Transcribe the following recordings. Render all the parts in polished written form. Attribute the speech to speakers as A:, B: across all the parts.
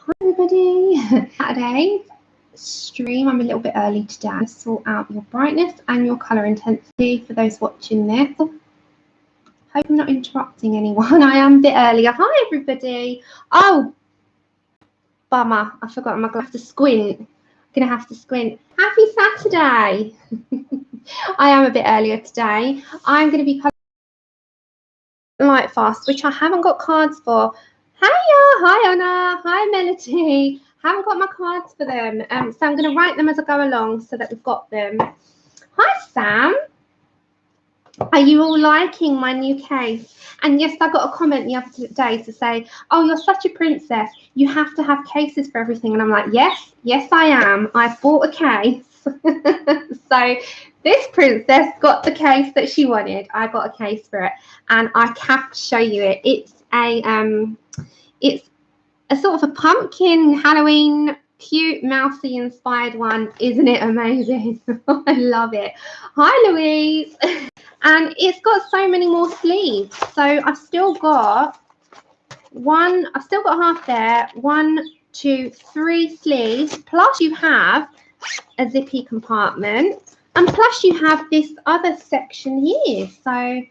A: Hi everybody. Saturday stream. I'm a little bit early today. Sort out your brightness and your colour intensity for those watching this. Hope I'm not interrupting anyone. I am a bit earlier. Hi everybody. Oh, bummer. I forgot I'm gonna have to squint. I'm gonna have to squint. Happy Saturday. I am a bit earlier today. I'm going to be Lightfast, which I haven't got cards for. Hiya, hi Anna, hi Melody. Haven't got my cards for them, so I'm going to write them as I go along so that we've got them. Hi Sam, are you all liking my new case? And yes, I got a comment the other day to say, oh, you're such a princess, you have to have cases for everything. And I'm like, yes I am. I bought a case. So this princess got the case that she wanted. I got a case for it, and I have to show you it. It's a sort of a pumpkin Halloween cute mousy inspired one. Isn't it amazing? I love it. Hi Louise. And it's got so many more sleeves. So I've still got half there. 1, 2, 3 sleeves. Plus you have a zippy compartment. And plus you have this other section here. So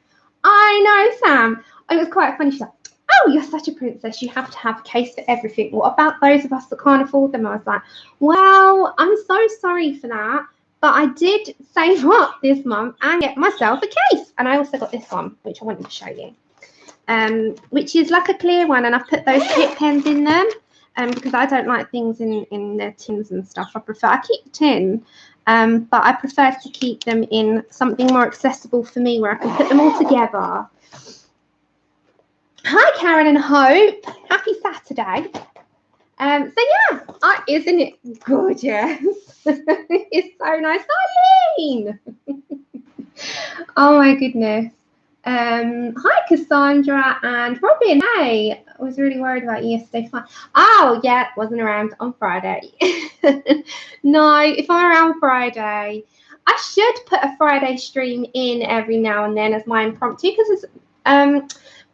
A: I know, Sam. It was quite funny. She's like, oh, you're such a princess. You have to have a case for everything. What about those of us that can't afford them? I was like, well, I'm so sorry for that. But I did save up this month and get myself a case. And I also got this one, which I wanted to show you, which is like a clear one. And I've put those tip pens in them because I don't like things in their tins and stuff. I keep the tin, but I prefer to keep them in something more accessible for me where I can put them all together. Hi, Karen and Hope. Happy Saturday. So yeah, isn't it gorgeous? It's so nice. Eileen. Oh my goodness. Hi, Cassandra and Robin. Hey, I was really worried about you yesterday. Fine. Oh yeah, wasn't around on Friday. No, if I'm around Friday, I should put a Friday stream in every now and then as my impromptu because it's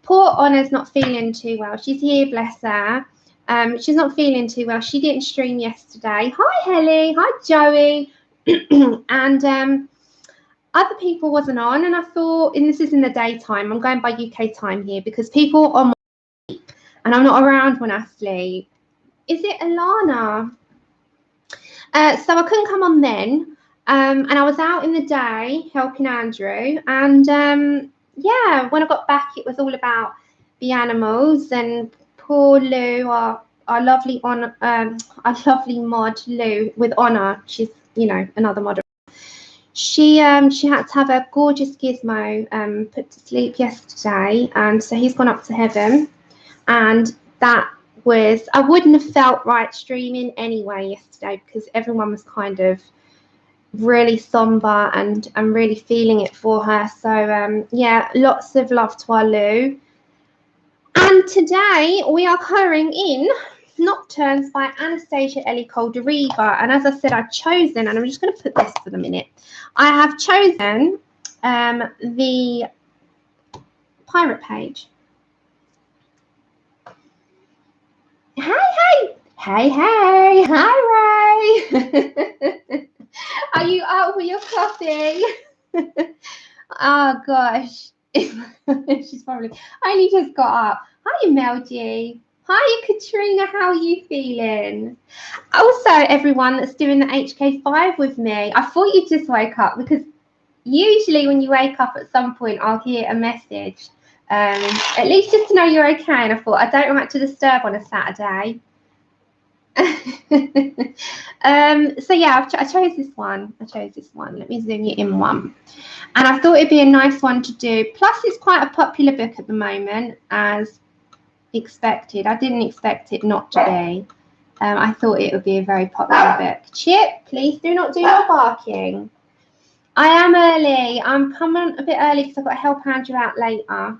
A: poor Honna's not feeling too well. She's here, bless her. She's not feeling too well. She didn't stream yesterday. Hi, Helly. Hi, Joey. And other people wasn't on. And I thought, and this is in the daytime. I'm going by UK time here because people are on my sleep and I'm not around when I sleep. Is it Alana? So I couldn't come on then. And I was out in the day helping Andrew. And yeah, when I got back, it was all about the animals and poor Lou, our lovely mod Lou with Honor. She's, you know, another model. She had to have a gorgeous gizmo put to sleep yesterday, and so he's gone up to heaven. And that was, I wouldn't have felt right streaming anyway yesterday because everyone was kind of really somber and I'm really feeling it for her. So yeah, lots of love to our Lou. And today we are colouring in Nocturnes by Anastasia Elly Koldereva. And as I said, I've chosen, and I'm just going to put this for the minute, I have chosen the pirate page. Hey, hi Ray. Are you out for your coffee? Oh gosh. She's probably only just got up. Hi, Melgie. Hi, Katrina. How are you feeling? Also, everyone that's doing the HK5 with me, I thought you just woke up because usually when you wake up at some point, I'll hear a message. At least just to know you're okay. And I thought I don't like to disturb on a Saturday. So yeah, I chose this one. Let me zoom you in one. And I thought it'd be a nice one to do. Plus, it's quite a popular book at the moment, as expected. I didn't expect it not to be. I thought it would be a very popular book. Chip, please do not do your barking. I am early. I'm coming a bit early because I've got to help Andrew out later.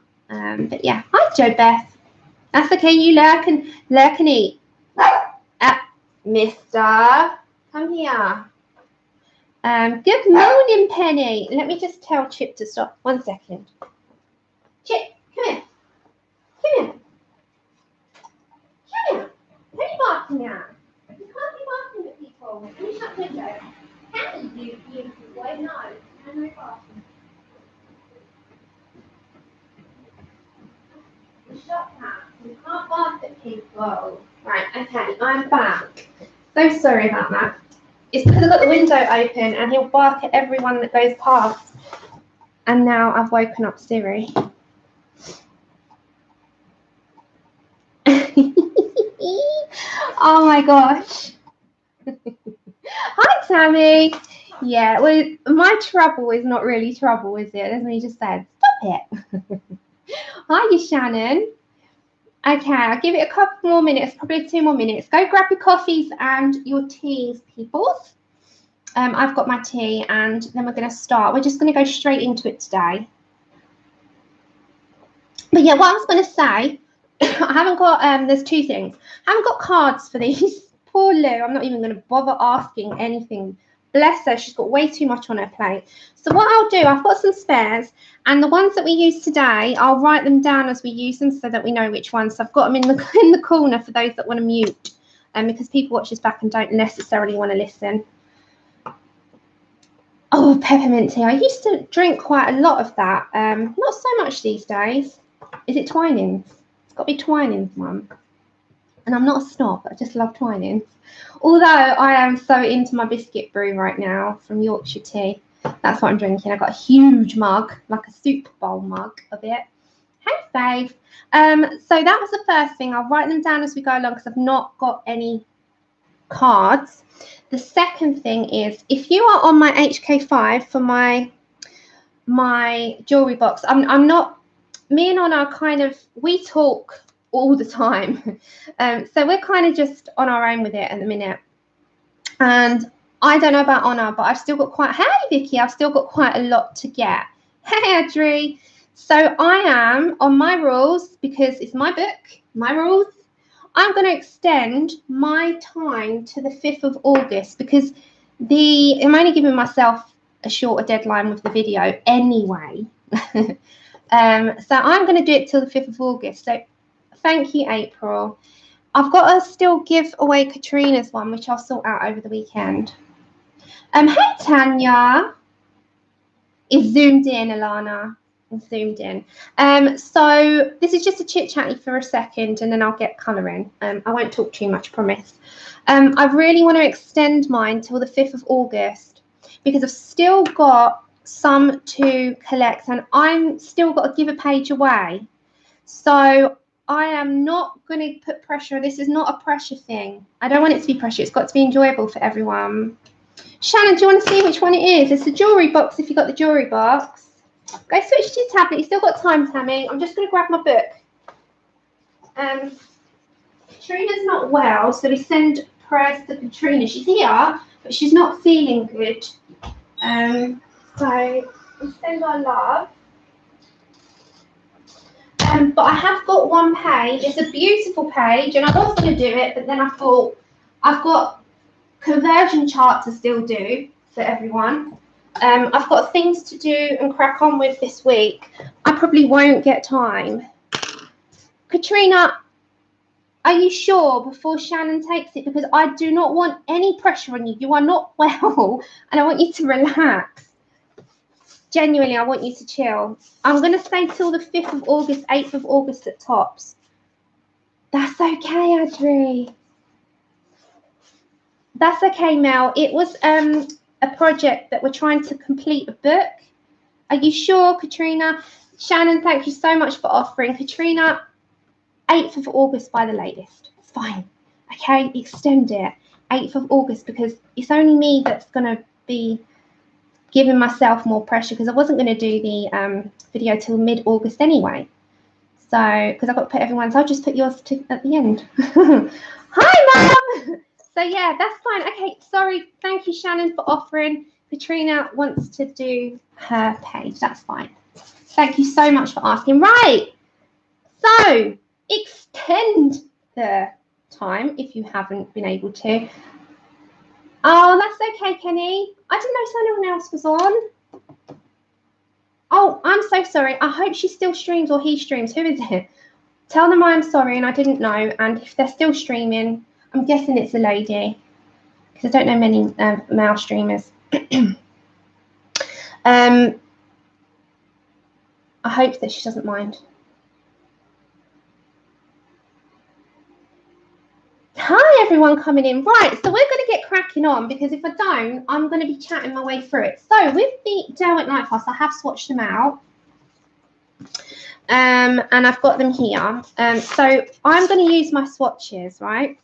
A: But yeah, hi, Jo Beth. That's okay. You lurk and eat. Mister, come here. Good morning, Penny. Let me just tell Chip to stop. 1 second. Chip, come here. Come here. Come here. What are you barking at? You can't be barking at people. Finish that window. Can you, beautiful boy? No. No barking. Shut that. You can't bark at people. Right, okay, I'm back. So sorry about that. It's because I've got the window open and he'll bark at everyone that goes past. And now I've woken up Siri. Oh my gosh. Hi, Sammie. Yeah, well, my trouble is not really trouble, is it? As we just said. Stop it. Hi, Shannon. Okay, I'll give it a couple more minutes, probably 2 more minutes. Go grab your coffees and your teas, peoples. I've got my tea and then we're going to start. We're just going to go straight into it today. But yeah, what I was going to say, I haven't got, there's 2 things. I haven't got cards for these. Poor Lou, I'm not even going to bother asking anything. Bless her, she's got way too much on her plate. So what I'll do, I've got some spares, and the ones that we use today, I'll write them down as we use them so that we know which ones. So I've got them in the corner for those that want to mute, because people watch this back and don't necessarily want to listen. Oh, peppermint tea. I used to drink quite a lot of that. Not so much these days. Is it Twinings? It's got to be Twinings, Mum. And I'm not a snob, I just love Twinings. Although I am so into my biscuit brew right now from Yorkshire Tea. That's what I'm drinking. I've got a huge mug, like a soup bowl mug of it. Hey, Faith. So that was the first thing. I'll write them down as we go along because I've not got any cards. The second thing is, if you are on my HK5 for my jewellery box, I'm not, me and Anna are kind of, we talk all the time. So we're kind of just on our own with it at the minute. And I don't know about Anna, but I've still got quite, hey Vicky, I've still got quite a lot to get. Hey Adri. So I am on my rules because it's my book, my rules. I'm going to extend my time to the 5th of August because I'm only giving myself a shorter deadline with the video anyway. So I'm going to do it till the 5th of August. So thank you, April. I've got to still give away Katrina's one, which I'll sort out over the weekend. Hey, Tanya. It's zoomed in, Alana. It's zoomed in. So this is just a chit-chatty for a second, and then I'll get colouring. I won't talk too much, promise. I really want to extend mine till the 5th of August because I've still got some to collect, and I'm still got to give a page away. So I am not going to put pressure. This is not a pressure thing. I don't want it to be pressure. It's got to be enjoyable for everyone. Shannon, do you want to see which one it is? It's the jewellery box if you've got the jewellery box. Go switch to your tablet. You've still got time, Tammy. I'm just going to grab my book. Katrina's not well, so we send prayers to Katrina. She's here, but she's not feeling good. So we send our love. But I have got one page. It's a beautiful page, and I was going to do it, but then I thought I've got conversion chart to still do for everyone. I've got things to do and crack on with this week. I probably won't get time. Katrina, are you sure before Shannon takes it? Because I do not want any pressure on you. You are not well, and I want you to relax. Genuinely, I want you to chill. I'm going to stay till the 5th of August, 8th of August at tops. That's okay, Adri. That's okay, Mel. It was a project that we're trying to complete a book. Are you sure, Katrina? Shannon, thank you so much for offering. Katrina, 8th of August by the latest. It's fine. Okay, extend it. 8th of August because it's only me that's going to be giving myself more pressure because I wasn't going to do the video till mid-August anyway. So, because I've got to put everyone's, I'll just put yours at the end. Hi, Mum! So, yeah, that's fine. Okay, sorry. Thank you, Shannon, for offering. Katrina wants to do her page. That's fine. Thank you so much for asking. Right. So, extend the time if you haven't been able to. Oh, that's okay, Kenny. I didn't know someone else was on. Oh, I'm so sorry. I hope she still streams or he streams. Who is it? Tell them I'm sorry and I didn't know. And if they're still streaming, I'm guessing it's a lady because I don't know many male streamers. I hope that she doesn't mind. Hi everyone coming in. Right, so we're going to get cracking on because if I don't, I'm going to be chatting my way through it. So with the Derwent Lightfast, I have swatched them out. And I've got them here. So I'm going to use my swatches, right?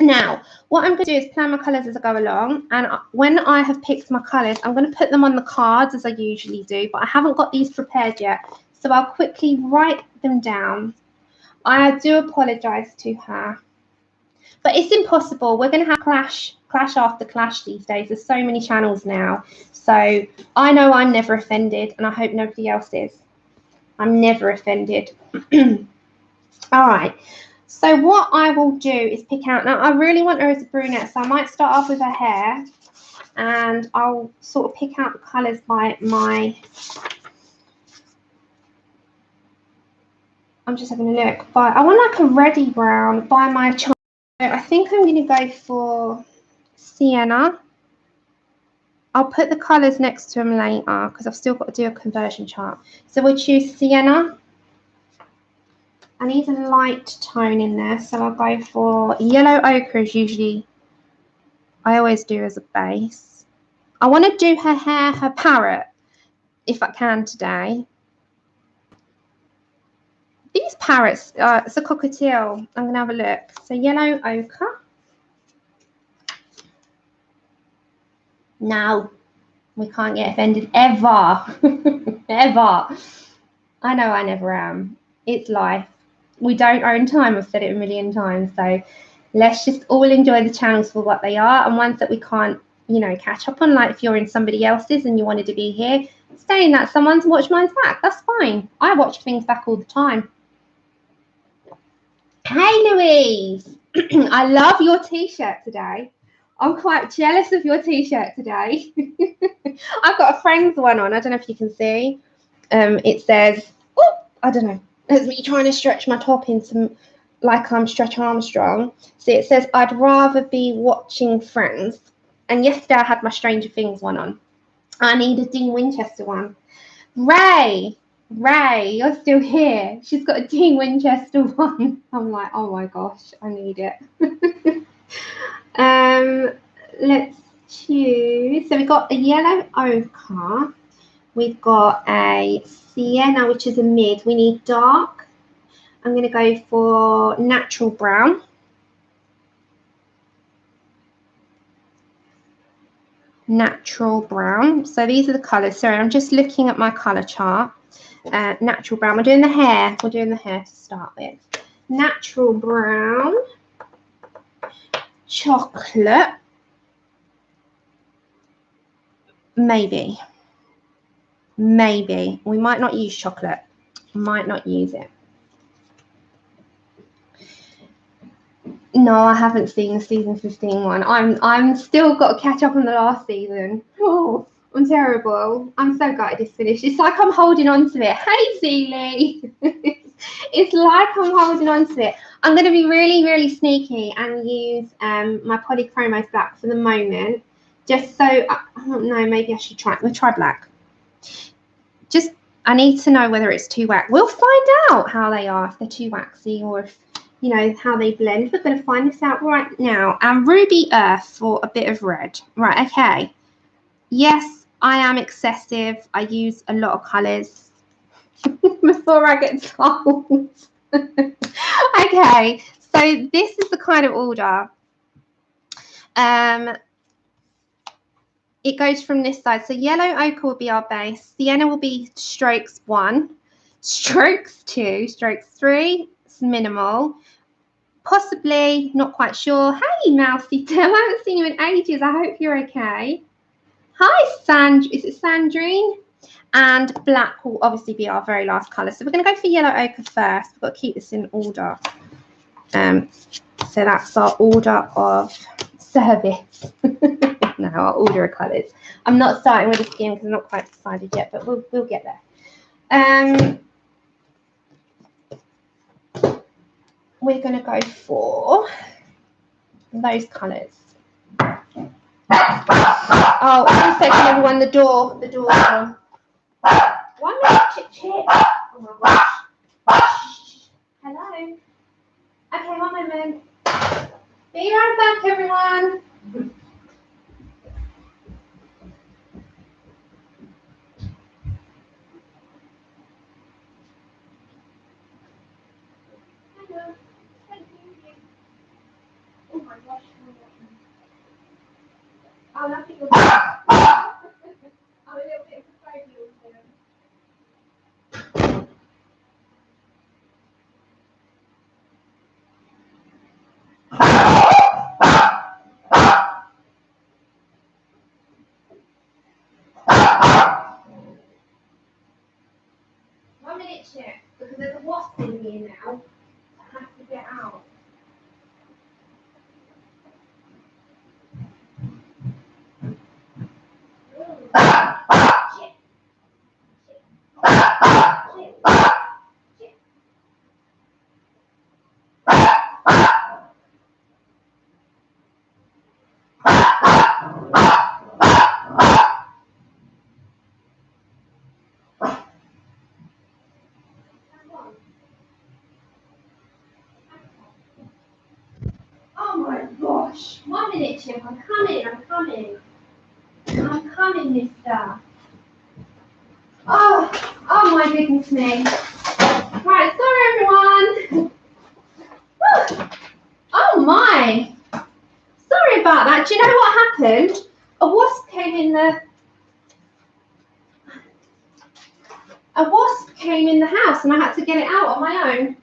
A: Now, what I'm going to do is plan my colours as I go along. And when I have picked my colours, I'm going to put them on the cards as I usually do. But I haven't got these prepared yet. So I'll quickly write them down. I do apologise to her. But it's impossible. We're going to have clash after clash these days. There's so many channels now. So I know I'm never offended. And I hope nobody else is. I'm never offended. All right. So what I will do is pick out. Now, I really want her as a brunette. So I might start off with her hair. And I'll sort of pick out the colours by my... I'm just having a look. But I want like a reddy brown by my... I think I'm going to go for Sienna. I'll put the colours next to them later because I've still got to do a conversion chart. So we'll choose Sienna. I need a light tone in there, so I'll go for yellow ochre is usually, I always do as a base. I want to do her hair, her parrot, if I can today. These parrots, it's a cockatiel. I'm going to have a look. So yellow ochre. No, we can't get offended ever. Ever. I know I never am. It's life. We don't own time. I've said it a million times. So let's just all enjoy the channels for what they are, and ones that we can't, you know, catch up on. Like if you're in somebody else's and you wanted to be here, stay in that someone's, watch mine's back. That's fine. I watch things back all the time. Hey, Louise. I love your t-shirt today. I'm quite jealous of your t-shirt today. I've got a friend's one on. I don't know if you can see. It says, oh, I don't know. It's me trying to stretch my top into like I'm Stretch Armstrong. So it says, I'd rather be watching Friends. And yesterday I had my Stranger Things one on. I need a Dean Winchester one. Ray, you're still here. She's got a Dean Winchester one. I'm like, oh my gosh, I need it. Let's choose. So we've got a yellow ochre. We've got a sienna, which is a mid. We need dark. I'm going to go for natural brown. Natural brown. So these are the colours. Sorry, I'm just looking at my colour chart. Natural brown. We're doing the hair. We're doing the hair to start with. Natural brown. Chocolate. Maybe. We might not use chocolate. Might not use it. No, I haven't seen the season 15 one. I'm still got to catch up on the last season. Oh, I'm terrible. I'm so gutted it's finished. It's like I'm holding on to it. Hey, Zeely. It's like I'm holding on to it. I'm going to be really, really sneaky and use my Polychromos black for the moment. Just so, I don't know, maybe I should try. We'll try black. Just, I need to know whether it's too waxy. We'll find out how they are, if they're too waxy or if, you know, how they blend. We're going to find this out right now. And Ruby Earth for a bit of red. Right, okay. Yes, I am excessive. I use a lot of colours before I get told. Okay, so this is the kind of order. It goes from this side. So yellow ochre will be our base. Sienna will be strokes 1, strokes 2, strokes 3. It's minimal. Possibly, not quite sure. Hey, Mousy, I haven't seen you in ages. I hope you're okay. Hi, is it Sandrine? And black will obviously be our very last colour. So we're going to go for yellow ochre first. We've got to keep this in order. So that's our order of service. No, our order of colours. I'm not starting with the skin because I'm not quite decided yet, but we'll get there. We're going to go for those colours. Oh, 1 second, everyone. The door's on. 1 minute, chip. Oh my gosh. Hello. Okay, 1 moment. Be right back, everyone. Oh my gosh. Oh, nothing was I'm a little bit afraid of them. 1 minute, Chip, because there's a wasp in here now. I have to get out. Oh my gosh. 1 minute, Chip. I'm coming, mister. Oh my goodness me. Right, sorry everyone. Oh my. Sorry about that. Do you know what happened? A wasp came in the house and I had to get it out on my own.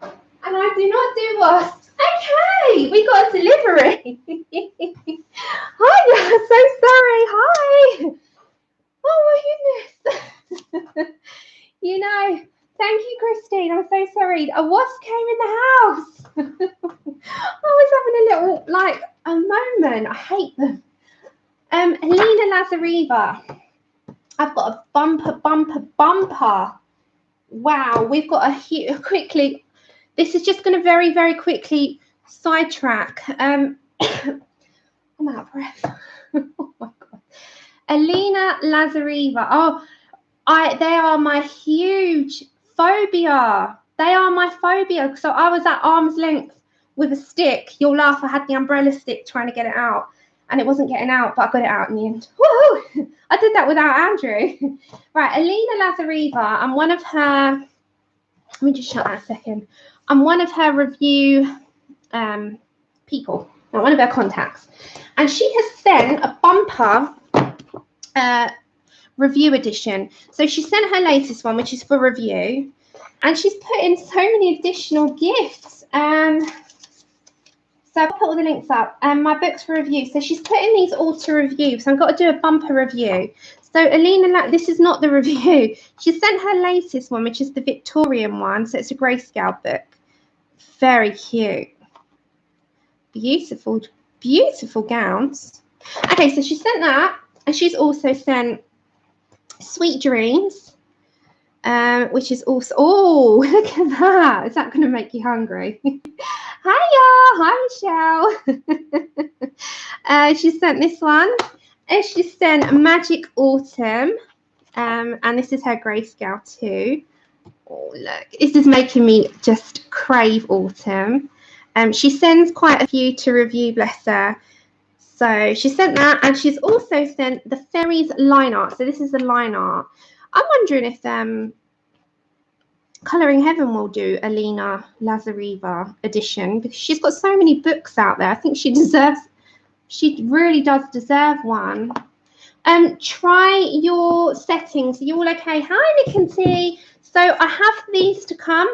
A: And I do not do wasps. Okay, we got a delivery. Hi, so sorry. Hi. Oh my goodness. You know, thank you, Christine. I'm so sorry. A wasp came in the house. I was having a little, a moment. I hate them. Alina Lazareva. I've got a bumper. Wow, we've got quickly. This is just going to very, very quickly sidetrack. I'm out of breath. Oh my God. Alina Lazareva. Oh, they are my huge phobia. They are my phobia. So I was at arm's length with a stick. You'll laugh. I had the umbrella stick trying to get it out. And it wasn't getting out, but I got it out in the end. Woohoo! I did that without Andrew. Right, Alina Lazareva. I'm one of her. Let me just shut that a second. I'm one of her review people. One of her contacts. And she has sent a bumper review edition. So she sent her latest one, which is for review. And she's put in so many additional gifts. So I'll put all the links up. My books for review. So she's putting these all to review. So I've got to do a bumper review. So Alina, this is not the review. She sent her latest one, which is the Victorian one. So it's a grayscale book. Very cute. Beautiful, beautiful gowns. Okay, so she sent that. And she's also sent Sweet Dreams, which is also, oh, look at that. Is that going to make you hungry? Hi, Michelle. She sent this one. And she sent Magic Autumn. And this is her grayscale too. Oh, look. This is making me just crave autumn. She sends quite a few to review, bless her. So she sent that. And she's also sent the Fairies line art. So this is the line art. I'm wondering if Colouring Heaven will do Alina Lazareva edition, because she's got so many books out there. I think she really does deserve one. Try your settings. Are you all okay? Hi, Nick and T. So I have these to come.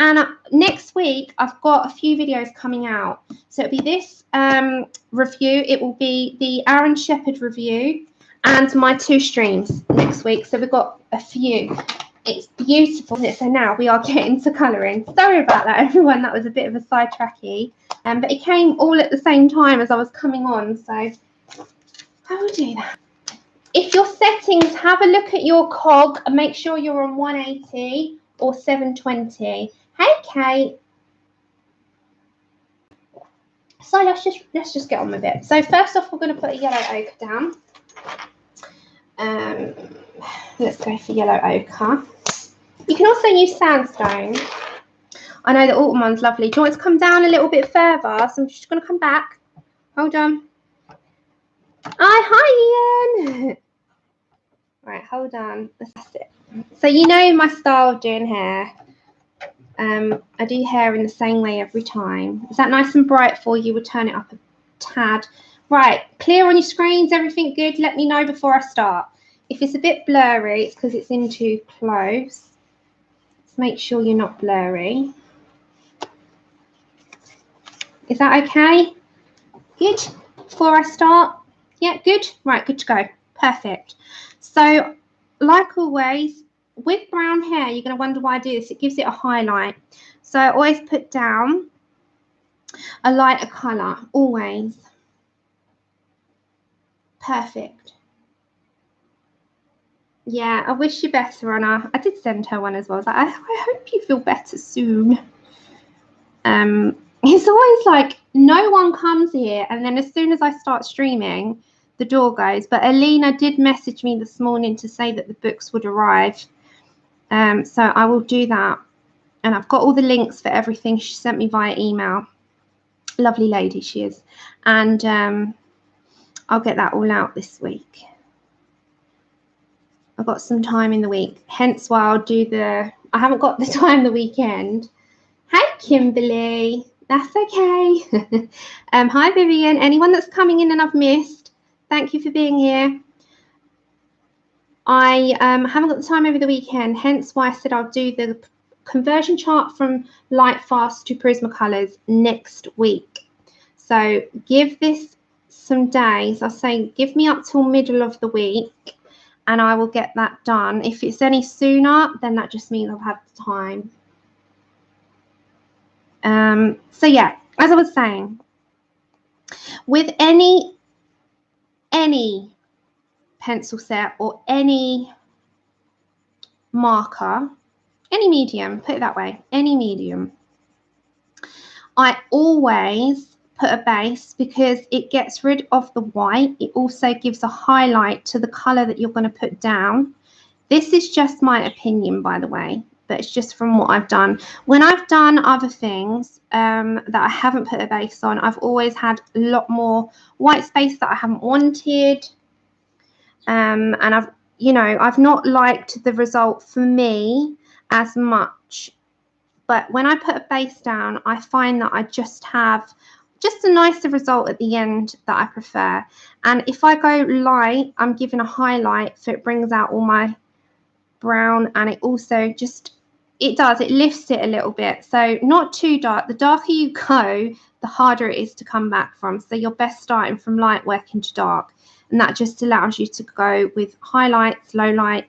A: And next week, I've got a few videos coming out. So it'll be this review. It will be the Aaron Shepherd review and my 2 streams next week. So we've got a few. It's beautiful. So now we are getting to colouring. Sorry about that, everyone. That was a bit of a sidetracky. But it came all at the same time as I was coming on. So I will do that. If your settings, have a look at your cog and make sure you're on 180 or 720. Hey, Kate. So let's just get on with it. So first off, we're going to put a yellow ochre down. Let's go for yellow ochre. You can also use sandstone. I know the autumn one's lovely. Do you want it to come down a little bit further? So I'm just going to come back. Hold on. Hi, Ian. Right, hold on. That's it. So you know my style of doing hair. I do hair in the same way every time. Is that nice and bright for you? We'll turn it up a tad. Right, clear on your screens, everything good? Let me know before I start. If it's a bit blurry, it's because it's in too close. Let's make sure you're not blurry. Is that okay? Good. Before I start? Yeah, good. Right, good to go. Perfect. So, like always, with brown hair, you're going to wonder why I do this. It gives it a highlight. So I always put down a lighter colour, always. Perfect. Yeah, I wish you better, Anna. I did send her one as well. I was like, I hope you feel better soon. It's always like no one comes here, and then as soon as I start streaming, the door goes. But Alina did message me this morning to say that the books would arrive. So I will do that. And I've got all the links for everything she sent me via email. Lovely lady she is. And I'll get that all out this week. I've got some time in the week. Hence why I'll do I haven't got the time the weekend. Hi, Kimberly. That's okay. Hi, Vivian. Anyone that's coming in and I've missed, thank you for being here. I haven't got the time over the weekend, hence why I said I'll do the conversion chart from Lightfast to Prismacolors next week. So give this some days. I'll say give me up till middle of the week and I will get that done. If it's any sooner, then that just means I've had the time. So yeah, as I was saying, with any pencil set or any marker, any medium, put it that way, any medium, I always put a base because it gets rid of the white. It also gives a highlight to the color that you're going to put down. This is just my opinion, by the way, but it's just from what I've done. When I've done other things that I haven't put a base on, I've always had a lot more white space that I haven't wanted. And I've not liked the result for me as much. But when I put a base down, I find that I just have just a nicer result at the end that I prefer. And if I go light, I'm giving a highlight, so it brings out all my brown, and it also it lifts it a little bit. So not too dark. The darker you go, the harder it is to come back from. So you're best starting from light working to dark. And that just allows you to go with highlights, low lights,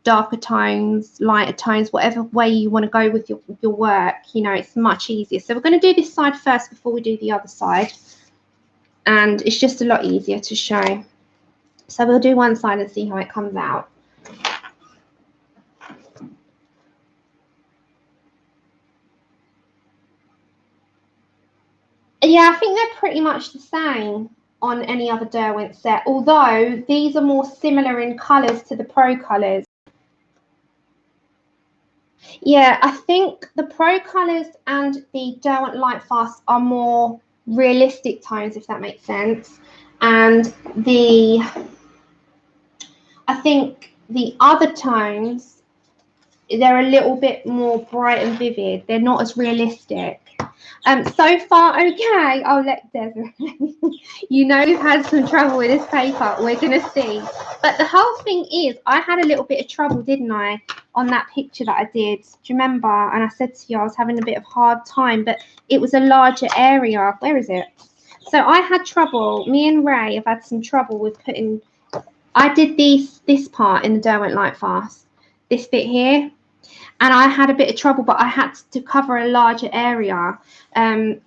A: darker tones, lighter tones, whatever way you want to go with your work. It's much easier. So we're going to do this side first before we do the other side. And it's just a lot easier to show. So we'll do one side and see how it comes out. Yeah, I think they're pretty much the same on any other Derwent set, although these are more similar in colours to the Pro colours. Yeah, I think the Pro colours and the Derwent Lightfast are more realistic tones, if that makes sense. And I think the other tones, they're a little bit more bright and vivid. They're not as realistic. So far, okay. I'll let Desiree. We've had some trouble with this paper. We're going to see. But the whole thing is, I had a little bit of trouble, didn't I, on that picture that I did. Do you remember? And I said to you, I was having a bit of hard time, but it was a larger area. Where is it? So I had trouble. Me and Ray have had some trouble with putting. I did this part in the Derwent Lightfast. This bit here. And I had a bit of trouble, but I had to cover a larger area.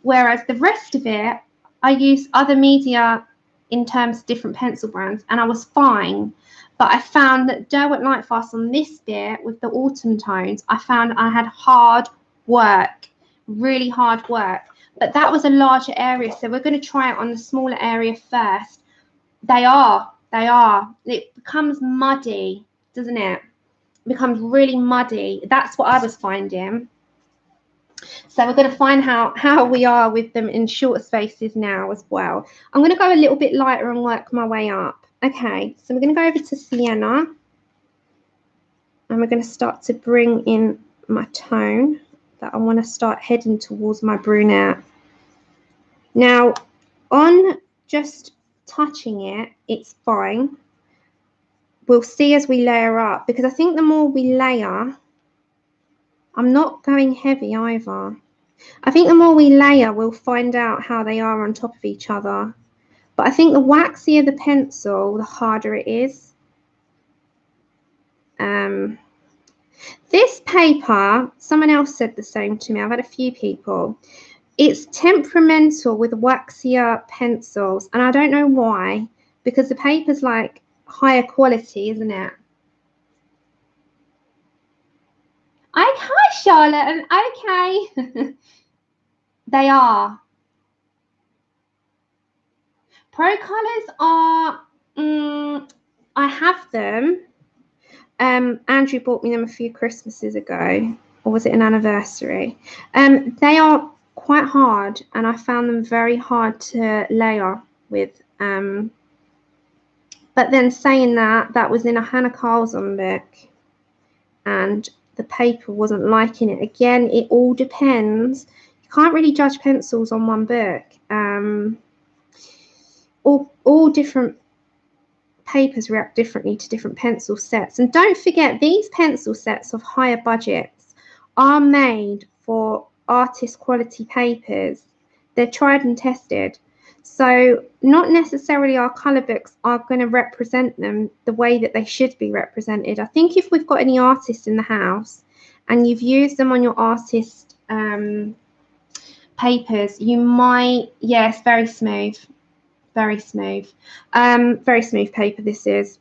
A: Whereas the rest of it, I used other media in terms of different pencil brands, and I was fine. But I found that Derwent Lightfast on this bit with the autumn tones, I found I had hard work, really hard work. but that was a larger area, so we're going to try it on the smaller area first. They are. It becomes muddy, doesn't it? It becomes really muddy. That's what I was finding. So we're going to find how we are with them in shorter spaces now as well. I'm going to go a little bit lighter and work my way up. Okay, so we're going to go over to Sienna. And we're going to start to bring in my tone that I want to start heading towards my brunette. Now, on just touching it, it's fine. We'll see as we layer up, because I think the more we layer, I'm not going heavy either. I think the more we layer, we'll find out how they are on top of each other. But I think the waxier the pencil, the harder it is. This paper, someone else said the same to me. I've had a few people. It's temperamental with waxier pencils, and I don't know why, because the paper's like higher quality, isn't it? Okay, Charlotte, okay. They are. Pro Colours are, I have them. Andrew bought me them a few Christmases ago, or was it an anniversary? They are quite hard, and I found them very hard to layer with. But then saying that, that was in a Hannah Carlson book, and the paper wasn't liking it. Again, it all depends. You can't really judge pencils on one book. All different papers react differently to different pencil sets. And don't forget, these pencil sets of higher budgets are made for artist quality papers. They're tried and tested. So not necessarily our colour books are going to represent them the way that they should be represented. I think if we've got any artists in the house and you've used them on your artist papers, you might, yes, very smooth. Very smooth. Very smooth paper this is.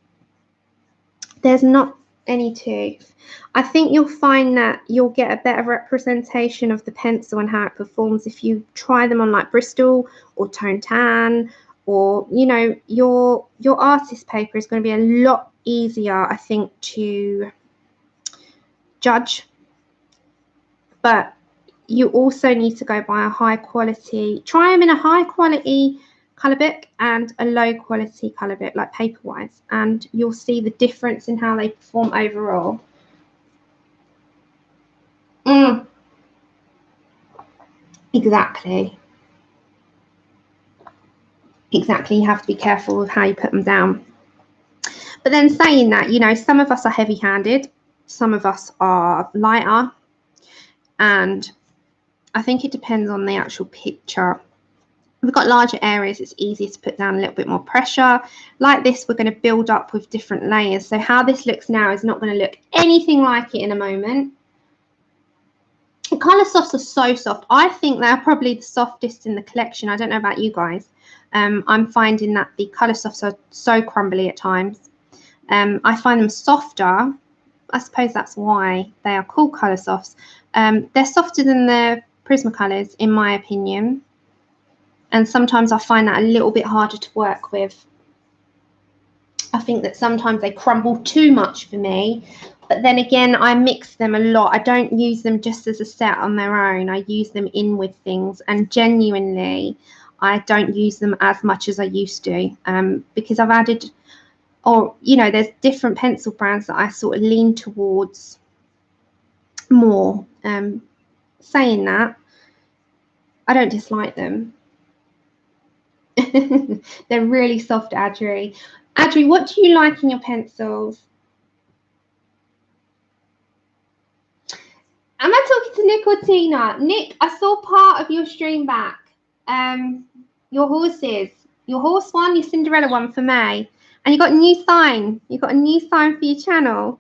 A: There's not any tooth. I think you'll find that you'll get a better representation of the pencil and how it performs if you try them on like Bristol or Tone Tan, or, you know, your artist paper is going to be a lot easier, I think, to judge. But you also need to go by a high quality. Try them in a high quality colour book and a low quality colour book, like paper wise, and you'll see the difference in how they perform overall. Exactly, you have to be careful with how you put them down. But then saying that, you know, some of us are heavy handed, some of us are lighter, and I think it depends on the actual picture. We've got larger areas, it's easier to put down a little bit more pressure. Like this, we're going to build up with different layers. So how this looks now is not going to look anything like it in a moment. The colour softs are so soft. I think they're probably the softest in the collection. I don't know about you guys. I'm finding that the colour softs are so crumbly at times. I find them softer. I suppose that's why they are called colour softs. They're softer than the Prismacolors, in my opinion. And sometimes I find that a little bit harder to work with. I think that sometimes they crumble too much for me. But then again, I mix them a lot. I don't use them just as a set on their own. I use them in with things. And genuinely, I don't use them as much as I used to. Because I've added, or, you know, there's different pencil brands that I sort of lean towards more. Saying that, I don't dislike them. They're really soft, Adri. Adri, what do you like in your pencils? Am I talking to Nick or Tina? Nick, I saw part of your stream back. Your horses. Your horse one, your Cinderella one for May. And you got a new sign. You got a new sign for your channel.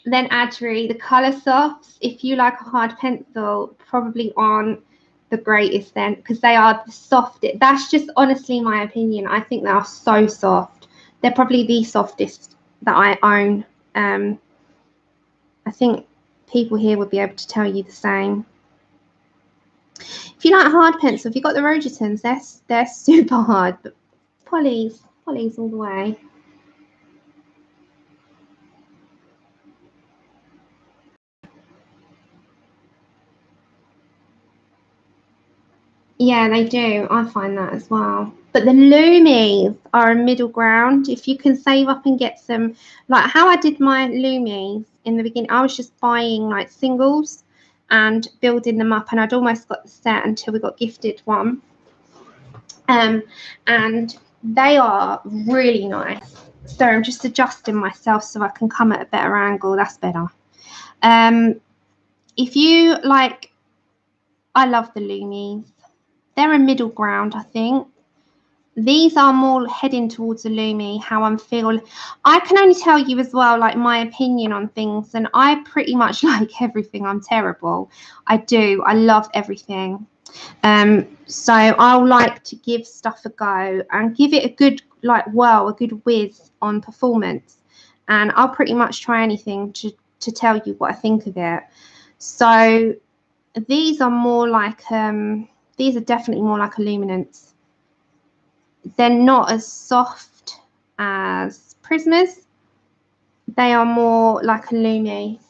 A: Then Adri, the colour softs, if you like a hard pencil, probably aren't the greatest then, because they are the softest. That's just honestly my opinion. I think they are so soft. They're probably the softest that I own. I think people here would be able to tell you the same. If you like hard pencil, if you've got the Rogertons, they're super hard, but Polly's all the way. Yeah, they do. I find that as well. But the Lumies are a middle ground. If you can save up and get some, like how I did my Lumies in the beginning, I was just buying like singles and building them up, and I'd almost got the set until we got gifted one. And they are really nice. So I'm just adjusting myself so I can come at a better angle. That's better. If you like, I love the Lumies. They're a middle ground, I think. These are more heading towards a Lumi, how I'm feeling. I can only tell you as well, like my opinion on things, and I pretty much like everything. I'm terrible. I do. I love everything. So I'll like to give stuff a go and give it a good, like, a good whiz on performance. And I'll pretty much try anything to tell you what I think of it. So these are more like, these are definitely more like a luminance. They're not as soft as Prismas. They are more like a Lumi.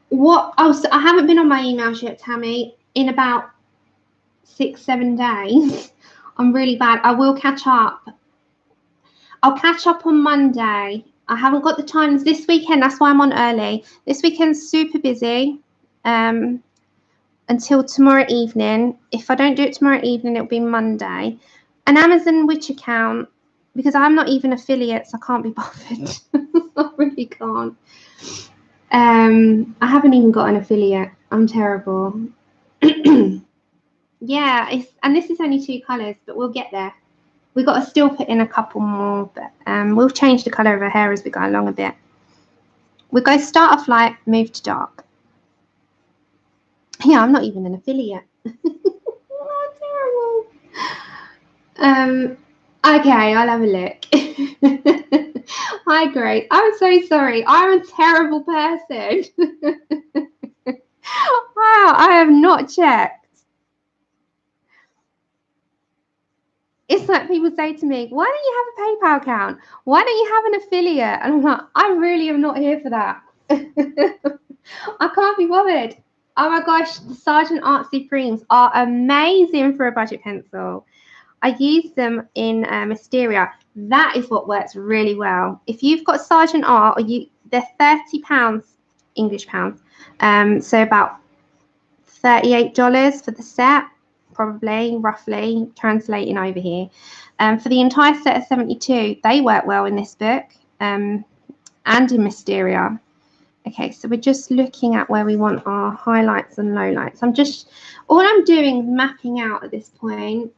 A: What? Oh, so I haven't been on my emails yet, Tammy. In about 6-7 days. I'm really bad. I will catch up. I'll catch up on Monday. I haven't got the times this weekend. That's why I'm on early. This weekend's super busy. Until tomorrow evening. If I don't do it tomorrow evening, it'll be Monday. An Amazon Witch account, because I'm not even affiliate, so I can't be bothered. I really can't. I haven't even got an affiliate. I'm terrible. Yeah, and this is only 2 colours, but we'll get there. We've got to still put in a couple more, but we'll change the colour of her hair as we go along a bit. We're going to start off light, move to dark. Yeah, I'm not even an affiliate. Oh, terrible. Okay, I'll have a look. Hi, Grace. I'm so sorry. I'm a terrible person. Wow, I have not checked. It's like people say to me, why don't you have a PayPal account? Why don't you have an affiliate? And I'm like, I really am not here for that. I can't be bothered. Oh my gosh, the Sergeant Art Supremes are amazing for a budget pencil. I use them in Mysteria. That is what works really well. If you've got Sergeant Art, they're £30 English pounds. So about $38 for the set, probably, roughly, translating over here. For the entire set of 72, they work well in this book and in Mysteria. Okay, so we're just looking at where we want our highlights and lowlights. All I'm doing is mapping out at this point.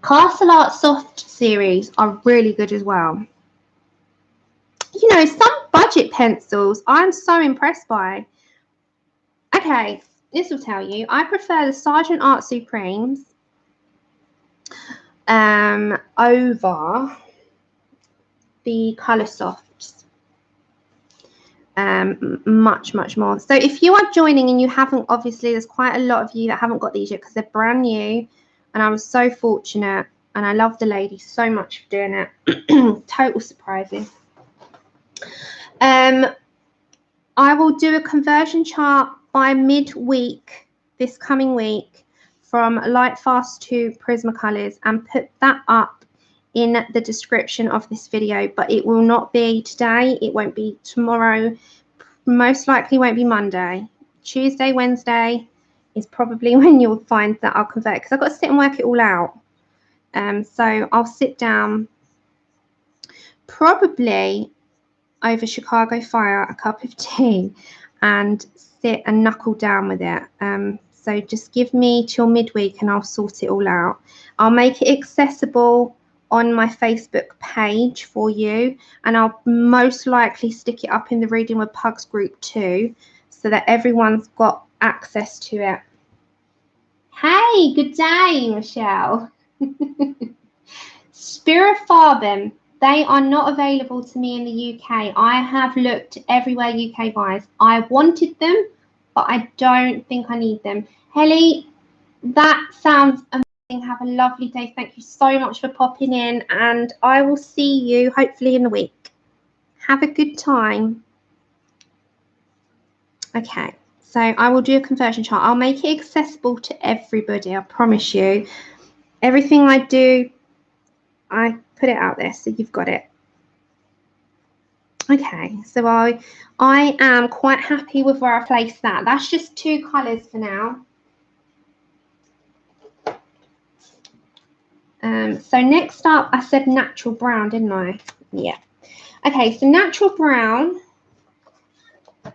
A: Castle Art Soft series are really good as well. You know, some budget pencils I'm so impressed by. Okay, this will tell you. I prefer the Sergeant Art Supremes over the Colour Softs. Much more. So if you are joining and you haven't, obviously there's quite a lot of you that haven't got these yet because they're brand new, and I was so fortunate, and I love the lady so much for doing it. Total surprises. I will do a conversion chart by midweek this coming week from Lightfast to Prismacolors and put that up in the description of this video, but it will not be today. It won't be tomorrow. Most likely won't be Monday. Tuesday, Wednesday is probably when you'll find that I'll convert, because I've got to sit and work it all out. So I'll sit down probably over Chicago Fire, a cup of tea, and sit and knuckle down with it. So just give me till midweek and I'll sort it all out. I'll make it accessible on my Facebook page for you, and I'll most likely stick it up in the Reading with Pugs group too, so that everyone's got access to it. Hey, good day, Michelle. Spirifarben, they are not available to me in the UK. I have looked everywhere UK wise. I wanted them, but I don't think I need them. Helly, that sounds amazing. Have a lovely day. Thank you so much for popping in, and I will see you hopefully in the week. Have a good time. Okay, so I will do a conversion chart. I'll make it accessible to everybody, I promise you. Everything I do, I put it out there so you've got it. Okay, so I am quite happy with where I placed that. That's just 2 colours for now. So next up, I said natural brown, didn't I? Yeah. Okay, so natural brown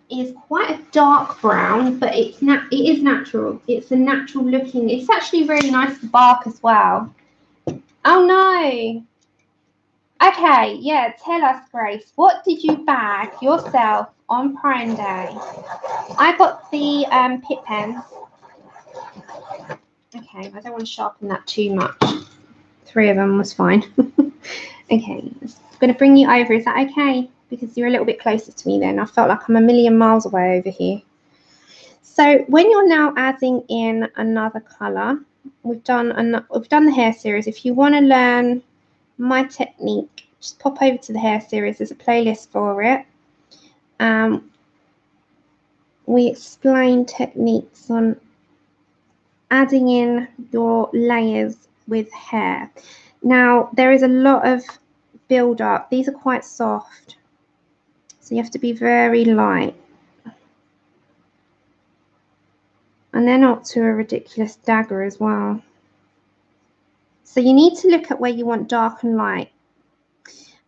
A: is quite a dark brown, but it is natural. It's a natural looking. It's actually really nice to bark as well. Oh no. Okay, yeah, tell us, Grace, what did you bag yourself on Prime Day? I got the pit pens. Okay, I don't want to sharpen that too much. 3 of them was fine. Okay, I'm going to bring you over. Is that okay? Because you're a little bit closer to me then. I felt like I'm a million miles away over here. So when you're now adding in another colour, we've done the hair series. If you want to learn my technique, just pop over to the hair series. There's a playlist for it. We explain techniques on adding in your layers with hair. Now, there is a lot of build up. These are quite soft, so you have to be very light. And they're not to a ridiculous dagger as well. So you need to look at where you want dark and light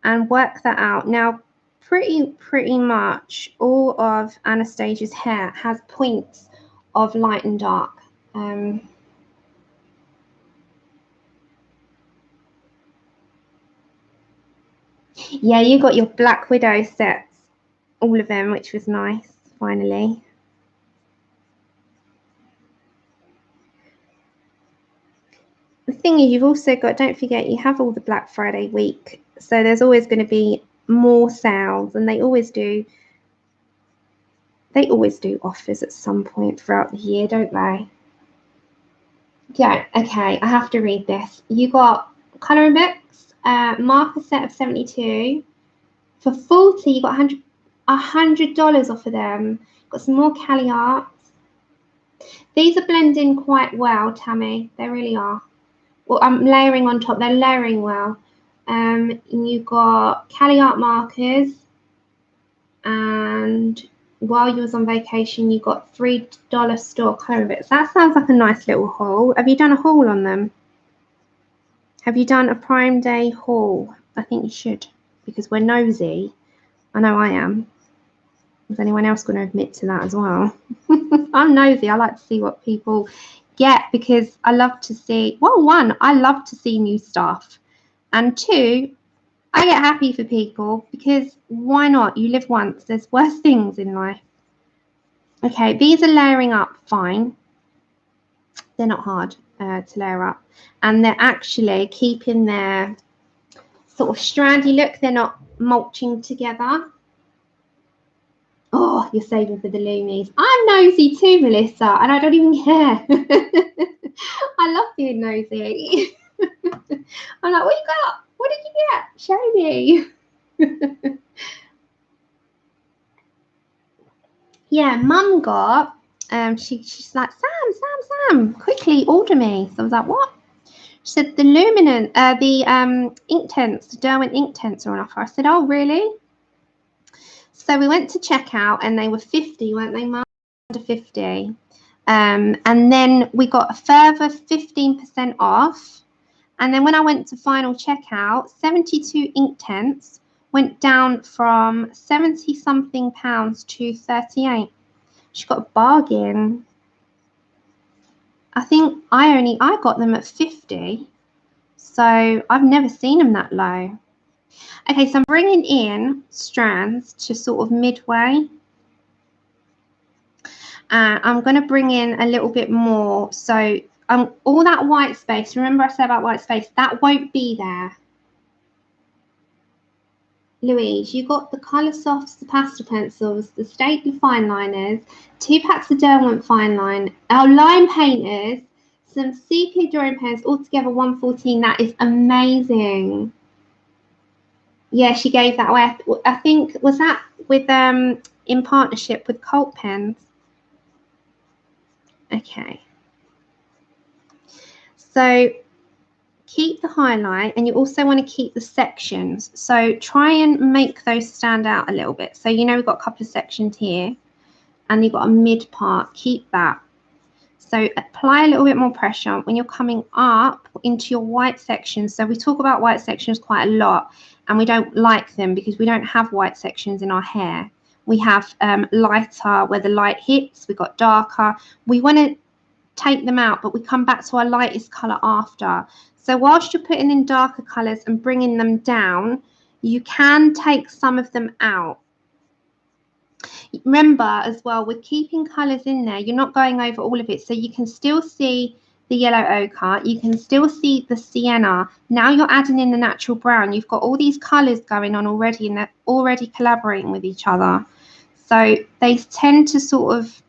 A: and work that out. Now, pretty much all of Anastasia's hair has points of light and dark. Yeah, you got your Black Widow sets, all of them, which was nice, finally. The thing is, you've also got, don't forget, you have all the Black Friday week. So there's always going to be more sales, and they always do. They always do offers at some point throughout the year, don't they? Yeah, okay, I have to read this. You got colouring books, marker set of 72. For 40, you got $100 off of them. Got some more Cali Arts. These are blending quite well, Tammy. They really are. Well, I'm layering on top. They're layering well. You got Cali Art markers, and while you was on vacation, you got $3 store colouring bits. That sounds like a nice little haul. Have you done a haul on them? Have you done a Prime Day haul? I think you should, because we're nosy. I know I am. Is anyone else going to admit to that as well? I'm nosy. I like to see what people get, because I love to see, well, 1, I love to see new stuff, and 2, I get happy for people, because why not? You live once. There's worse things in life. Okay, these are layering up fine. They're not hard to layer up, and they're actually keeping their sort of strandy look. They're not mulching together. Oh, you're saving for the loomies. I'm nosy too, Melissa, and I don't even care. I love being nosy. I'm like, what you got? What did you get? Show me. Yeah, Mum got, she's like, Sam, quickly order me. So I was like, what? She said the luminant, the ink tents, the Derwent ink tents are on offer. I said, oh, really? So we went to checkout, and they were 50, weren't they, Mum? Under 50. And then we got a further 15% off. And then when I went to final checkout, 72 ink tents went down from 70 something pounds to 38. She got a bargain. I think I got them at 50. So I've never seen them that low. Okay, so I'm bringing in strands to sort of midway. And I'm going to bring in a little bit more. So all that white space, remember I said about white space, that won't be there. Louise, you got the Colour Softs, the pastel pencils, the Stately fine liners, 2 packs of Derwent fine line, our line painters, some sepia drawing pens, altogether 114. That is amazing. Yeah, she gave that away. I think, was that with in partnership with cultpens? Okay. So keep the highlight, and you also want to keep the sections. So try and make those stand out a little bit. So, you know, we've got a couple of sections here and you've got a mid part. Keep that. So apply a little bit more pressure when you're coming up into your white sections. So we talk about white sections quite a lot, and we don't like them because we don't have white sections in our hair. We have lighter where the light hits. We've got darker. We want to take them out, but we come back to our lightest color after. So whilst you're putting in darker colors and bringing them down, you can take some of them out. Remember as well, with keeping colors in there, you're not going over all of it. So you can still see the yellow ochre, you can still see the sienna. Now you're adding in the natural brown. You've got all these colors going on already, and they're already collaborating with each other. So they tend to sort of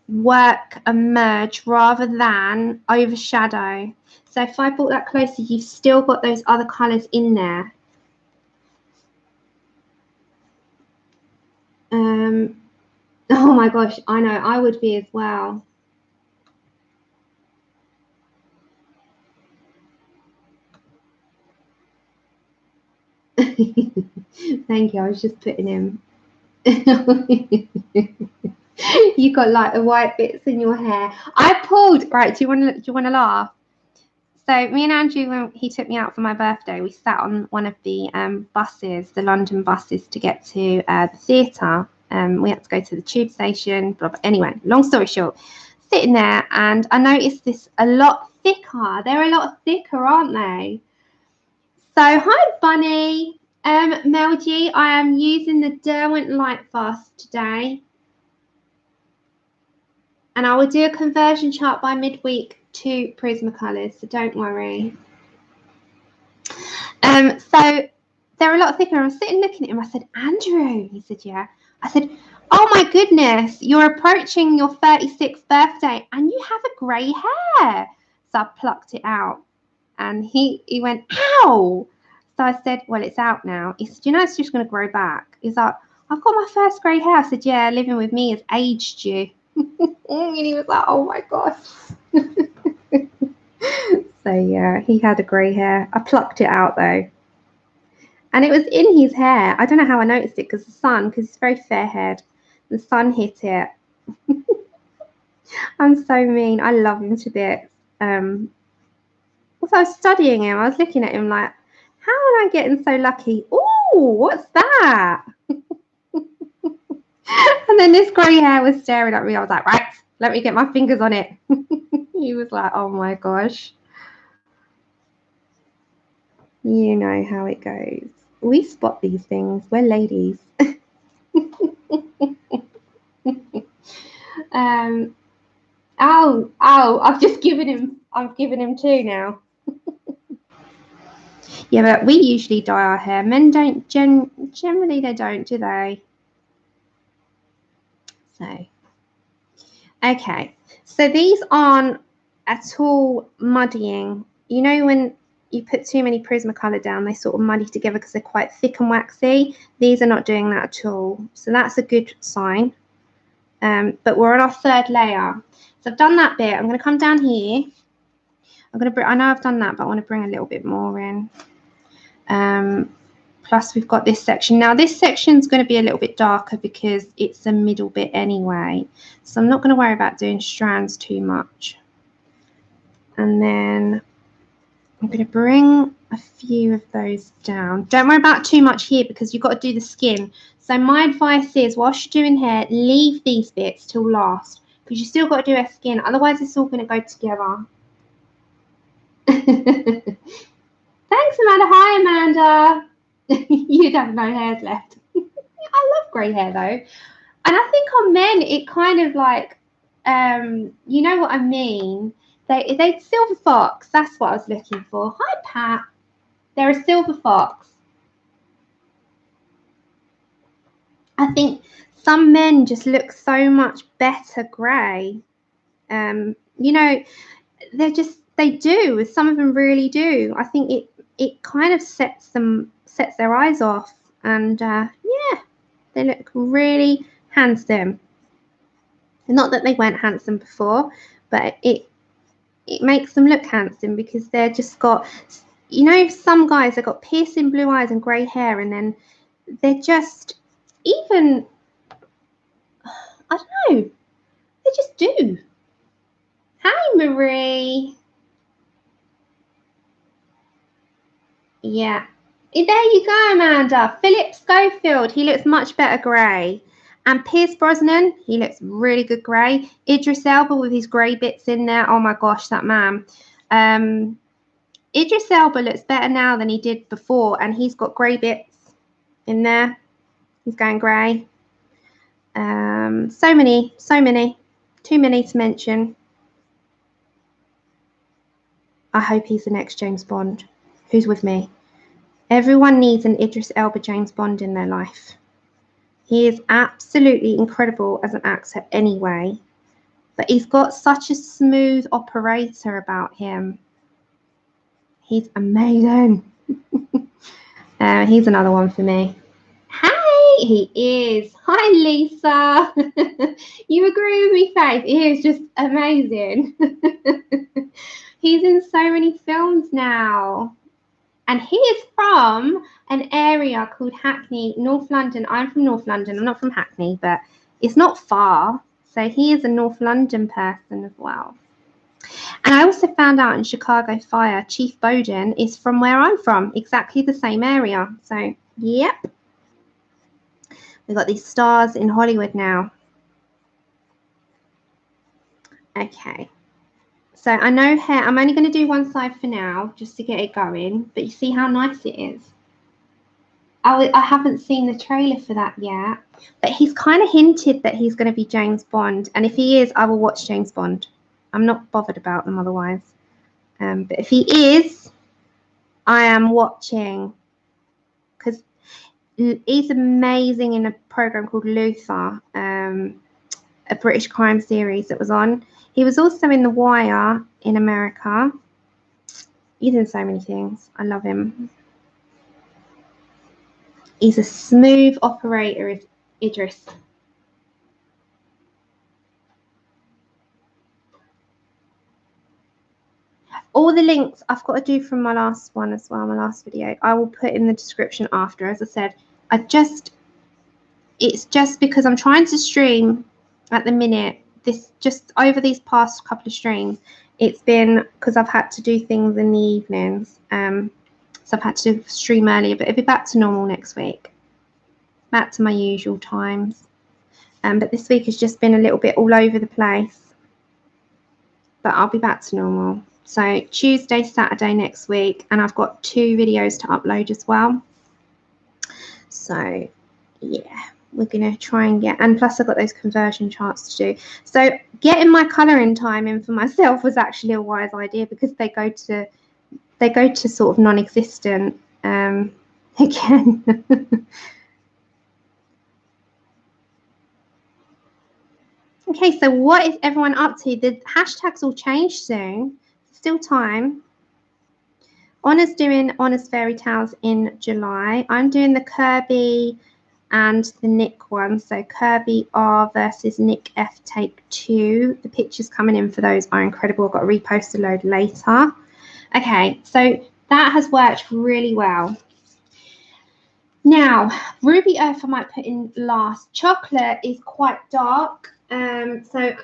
A: work and merge rather than overshadow. So if I brought that closer, you've still got those other colors in there. Oh my gosh, I know, I would be as well. Thank you, I was just putting him. You got like the white bits in your hair. I pulled, right, do you want to laugh? So me and Andrew, when he took me out for my birthday, we sat on one of the buses, the London buses, to get to the theatre. We had to go to the tube station, blah, blah. Anyway, long story short, sitting there, and I noticed this a lot thicker. They're a lot thicker, aren't they? So hi, Bunny. Mel G, I am using the Derwent Lightfast today. And I will do a conversion chart by midweek to Prismacolors, so don't worry. So they're a lot thicker. I was sitting looking at him. I said, Andrew. He said, yeah. I said, oh my goodness, you're approaching your 36th birthday and you have a grey hair. So I plucked it out, and he went, ow. So I said, well, it's out now. He said, you know, it's just going to grow back. He's like, I've got my first grey hair. I said, yeah, living with me has aged you. And he was like, oh my gosh. So yeah, he had a grey hair. I plucked it out though, and it was in his hair. I don't know how I noticed it, because the sun, because he's very fair haired, the sun hit it. I'm so mean. I love him to bits. Also, I was studying him. I was looking at him like, how am I getting so lucky? Oh, what's that? And then this grey hair was staring at me. I was like, right, let me get my fingers on it. He was like, oh my gosh. You know how it goes. We spot these things. We're ladies. Oh, I've given him 2 now. Yeah, but we usually dye our hair. Men don't, generally they don't, do they? So, okay. So these aren't at all muddying. You know, when you put too many Prismacolor down, they sort of muddy together because they're quite thick and waxy. These are not doing that at all. So that's a good sign. But we're on our 3rd layer. So I've done that bit. I'm going to come down here. I know I've done that, but I want to bring a little bit more in. Plus we've got this section. Now this section's going to be a little bit darker because it's a middle bit anyway. So I'm not going to worry about doing strands too much. And then I'm going to bring a few of those down. Don't worry about too much here because you've got to do the skin. So my advice is, whilst you're doing hair, leave these bits till last, because you still got to do her skin. Otherwise, it's all going to go together. Thanks, Amanda. Hi, Amanda. You don't have no hairs left. I love grey hair, though. And I think on men, it kind of like, you know what I mean? They silver fox. That's what I was looking for. Hi, Pat. They're a silver fox. I think some men just look so much better grey. You know, they do. Some of them really do. I think it kind of sets their eyes off, and yeah, they look really handsome. Not that they weren't handsome before, but it makes them look handsome because they're just got, you know, some guys have got piercing blue eyes and grey hair, and then they're just even, I don't know, they just do. Hi, Marie. Yeah. There you go, Amanda. Philip Schofield, he looks much better grey. And Pierce Brosnan, he looks really good grey. Idris Elba with his grey bits in there. Oh my gosh, that man. Idris Elba looks better now than he did before, and he's got grey bits in there. He's going grey. So many. Too many to mention. I hope he's the next James Bond. Who's with me? Everyone needs an Idris Elba James Bond in their life. He is absolutely incredible as an actor anyway, but he's got such a smooth operator about him. He's amazing. He's another one for me. Hi, he is. Hi, Lisa. You agree with me, Faith? He is just amazing. He's in so many films now. And he is from an area called Hackney, North London. I'm from North London. I'm not from Hackney, but it's not far. So he is a North London person as well. And I also found out in Chicago Fire, Chief Bowden is from where I'm from, exactly the same area. So, yep. We've got these stars in Hollywood now. Okay. So I know hair, I'm only going to do one side for now, just to get it going. But you see how nice it is. I haven't seen the trailer for that yet. But he's kind of hinted that he's going to be James Bond. And if he is, I will watch James Bond. I'm not bothered about them otherwise. But if he is, I am watching. Because he's amazing in a program called Luther, a British crime series that was on. He was also in The Wire in America. He's in so many things. I love him. He's a smooth operator, Idris. All the links I've got to do from my last one as well, my last video, I will put in the description after. As I said, it's just because I'm trying to stream at the minute. Just over these past couple of streams, it's been because I've had to do things in the evenings. So I've had to stream earlier, but it'll be back to normal next week. Back to my usual times. But this week has just been a little bit all over the place. But I'll be back to normal. So Tuesday, Saturday next week, and I've got 2 videos to upload as well. So yeah, we're going to try and get, and plus I've got those conversion charts to do. So getting my colouring time in for myself was actually a wise idea because they go to sort of non-existent again. Okay, so what is everyone up to? The hashtags will change soon. Still time. Honor's doing Honor's Fairy Tales in July. I'm doing the Kirby and the Nick one. So Kirby R versus Nick F take 2. The pictures coming in for those are incredible. I've got to repost a load later. Okay, so that has worked really well. Now, Ruby Earth I might put in last. Chocolate is quite dark. So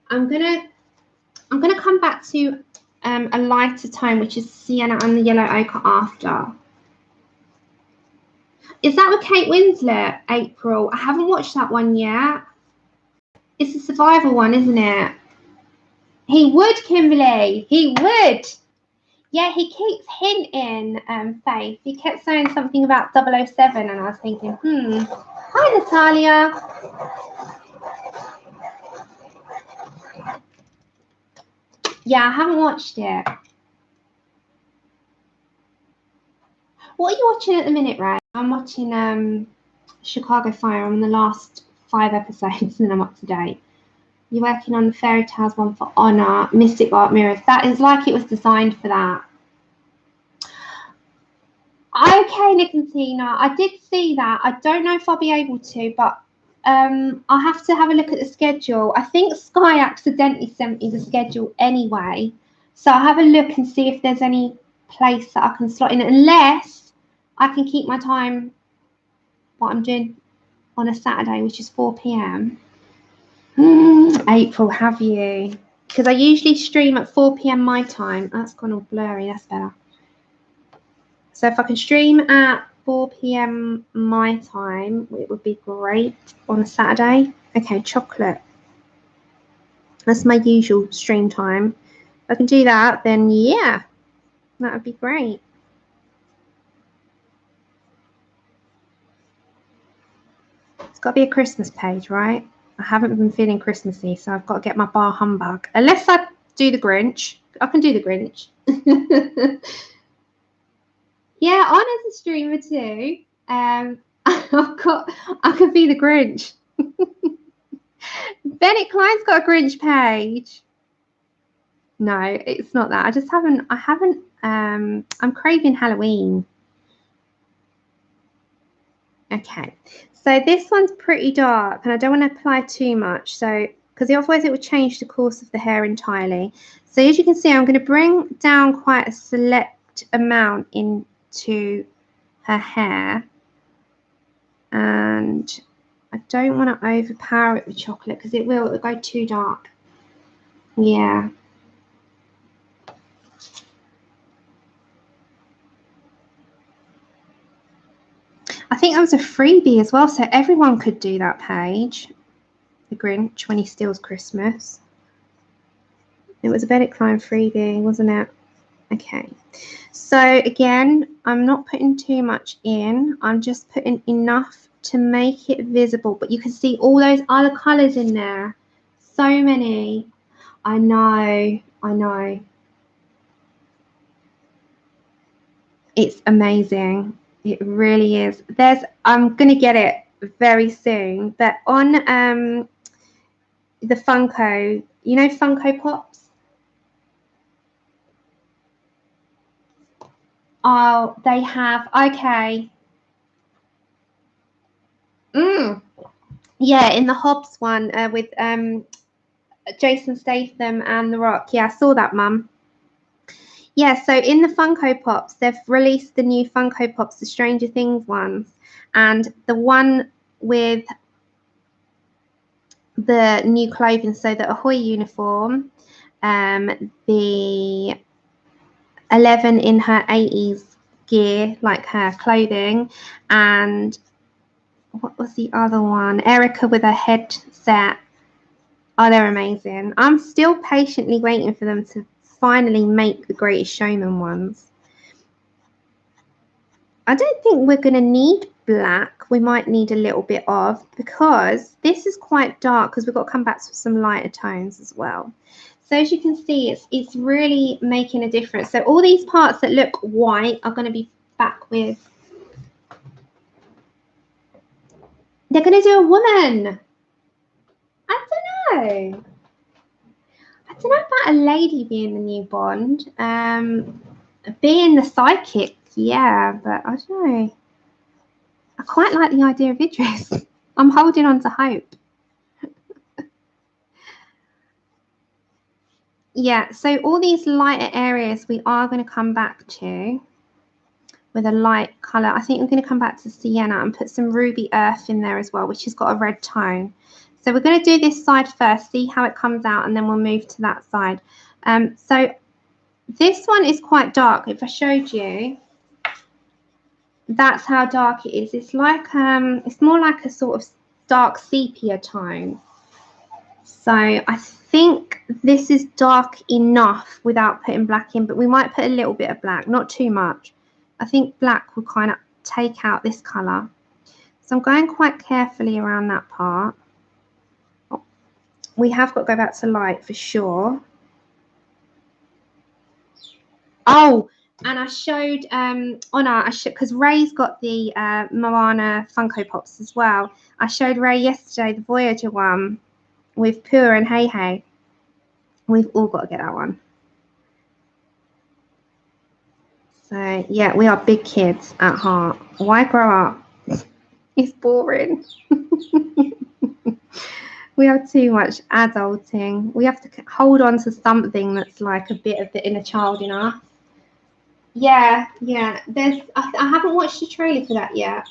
A: I'm gonna come back to a lighter tone, which is Sienna and the Yellow Ochre after. Is that with Kate Winslet, April? I haven't watched that one yet. It's a survival one, isn't it? He would, Kimberly. He would. Yeah, he keeps hinting, Faith. He kept saying something about 007, and I was thinking, Hi, Natalia. Yeah, I haven't watched it. What are you watching at the minute, Ray? I'm watching Chicago Fire. I'm in the last 5 episodes, and then I'm up to date. You're working on the Fairy Tales one for Honor, Mystic Art Mirrors. That is like it was designed for that. Okay, Nicotina, I did see that. I don't know if I'll be able to, but I'll have to have a look at the schedule. I think Sky accidentally sent me the schedule anyway. So I'll have a look and see if there's any place that I can slot in, unless I can keep my time, what I'm doing on a Saturday, which is 4 p.m. April, have you? Because I usually stream at 4 p.m. my time. That's gone all blurry. That's better. So if I can stream at 4 p.m. my time, it would be great on a Saturday. Okay, chocolate. That's my usual stream time. If I can do that, then yeah, that would be great. It's got to be a Christmas page, right? I haven't been feeling Christmassy, so I've got to get my bar humbug. Unless I do the Grinch. I can do the Grinch. Yeah, Anna's a streamer too. I could be the Grinch. Bennett Klein's got a Grinch page. No, it's not that. I'm craving Halloween. Okay, so this one's pretty dark and I don't want to apply too much, so because otherwise it will change the course of the hair entirely. So as you can see, I'm going to bring down quite a select amount into her hair, and I don't want to overpower it with chocolate because it will go too dark. Yeah. I think that was a freebie as well, so everyone could do that page. The Grinch when he steals Christmas. It was a Bennett Klein freebie, wasn't it? Okay. So again, I'm not putting too much in. I'm just putting enough to make it visible, but you can see all those other colours in there. So many. I know. It's amazing. It really is. I'm gonna get it very soon, but on the Funko, you know Funko Pops? Oh, they have, okay. Yeah, in the Hobbs one with Jason Statham and The Rock. Yeah, I saw that, Mum. Yeah, so in the Funko Pops, they've released the new Funko Pops, the Stranger Things ones, and the one with the new clothing, so the Ahoy uniform, the 11 in her 80s gear, like her clothing, and what was the other one? Erica with her headset. Oh, they're amazing. I'm still patiently waiting for them to finally make the Greatest Showman ones. I don't think we're going to need black. We might need a little bit of, because this is quite dark, because we've got to come back to some lighter tones as well. So as you can see, it's really making a difference. So all these parts that look white are going to be back with. They're going to do a woman. I don't know. I don't know about a lady being the new Bond. Being the psychic, yeah, but I don't know. I quite like the idea of Idris. I'm holding on to hope. Yeah, so all these lighter areas we are going to come back to with a light colour. I think we're going to come back to Sienna and put some Ruby Earth in there as well, which has got a red tone. So we're going to do this side first, see how it comes out, and then we'll move to that side. So this one is quite dark. If I showed you, that's how dark it is. It's like it's more like a sort of dark sepia tone. So I think this is dark enough without putting black in, but we might put a little bit of black, not too much. I think black will kind of take out this colour. So I'm going quite carefully around that part. We have got to go back to light for sure. Oh, and I showed because Ray's got the Moana Funko Pops as well. I showed Ray yesterday the Voyager one with Pura and Hey Hey. We've all got to get that one. So yeah, we are big kids at heart. Why grow up? It's boring. We have too much adulting. We have to hold on to something that's like a bit of the inner child in us. Yeah. I haven't watched the trailer for that yet.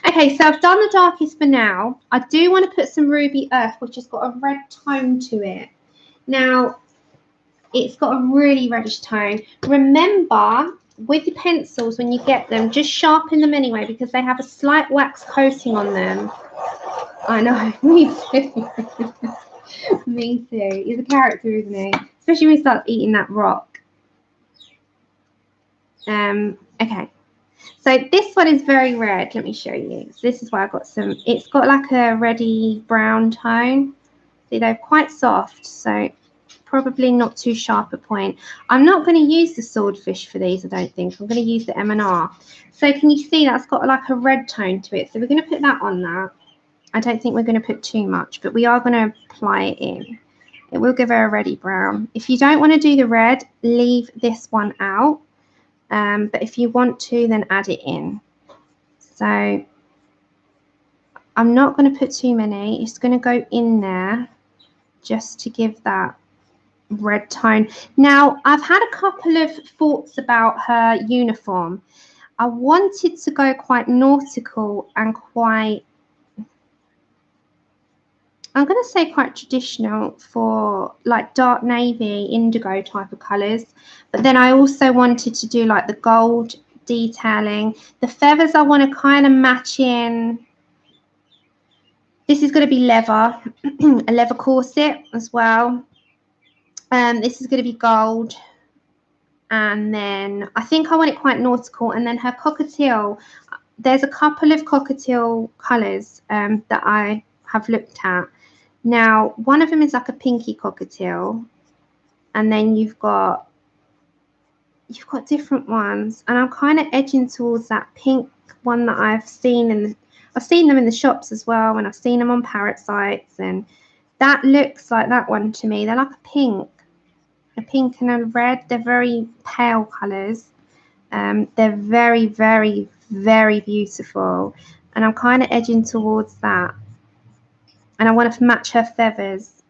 A: Okay, so I've done the darkest for now. I do want to put some Ruby Earth, which has got a red tone to it. Now, it's got a really reddish tone. Remember, with your pencils, when you get them, just sharpen them anyway, because they have a slight wax coating on them. I know, me too. Me too. He's a character, isn't he? Especially when he starts eating that rock. Okay, so this one is very red. Let me show you. So this is why I got some. It's got like a reddy brown tone. See, they're quite soft, so probably not too sharp a point. I'm not going to use the swordfish for these, I don't think. I'm going to use the M&R. So can you see that's got like a red tone to it? So we're going to put that on that. I don't think we're going to put too much, but we are going to apply it in. It will give her a reddy brown. If you don't want to do the red, leave this one out. But if you want to, then add it in. So I'm not going to put too many. It's going to go in there just to give that red tone. Now, I've had a couple of thoughts about her uniform. I wanted to go quite nautical and quite, I'm going to say quite traditional for like dark navy, indigo type of colours. But then I also wanted to do like the gold detailing. The feathers I want to kind of match in. This is going to be leather, a leather corset as well. This is going to be gold. And then I think I want it quite nautical. And then her cockatiel, there's a couple of cockatiel colours that I have looked at. Now, one of them is like a pinky cockatiel, and then you've got different ones, and I'm kind of edging towards that pink one that I've seen I've seen them in the shops as well, and I've seen them on parrot sites, and that looks like that one to me. They're like a pink and a red. They're very pale colours. They're very, very, very beautiful, and I'm kind of edging towards that. And I want to match her feathers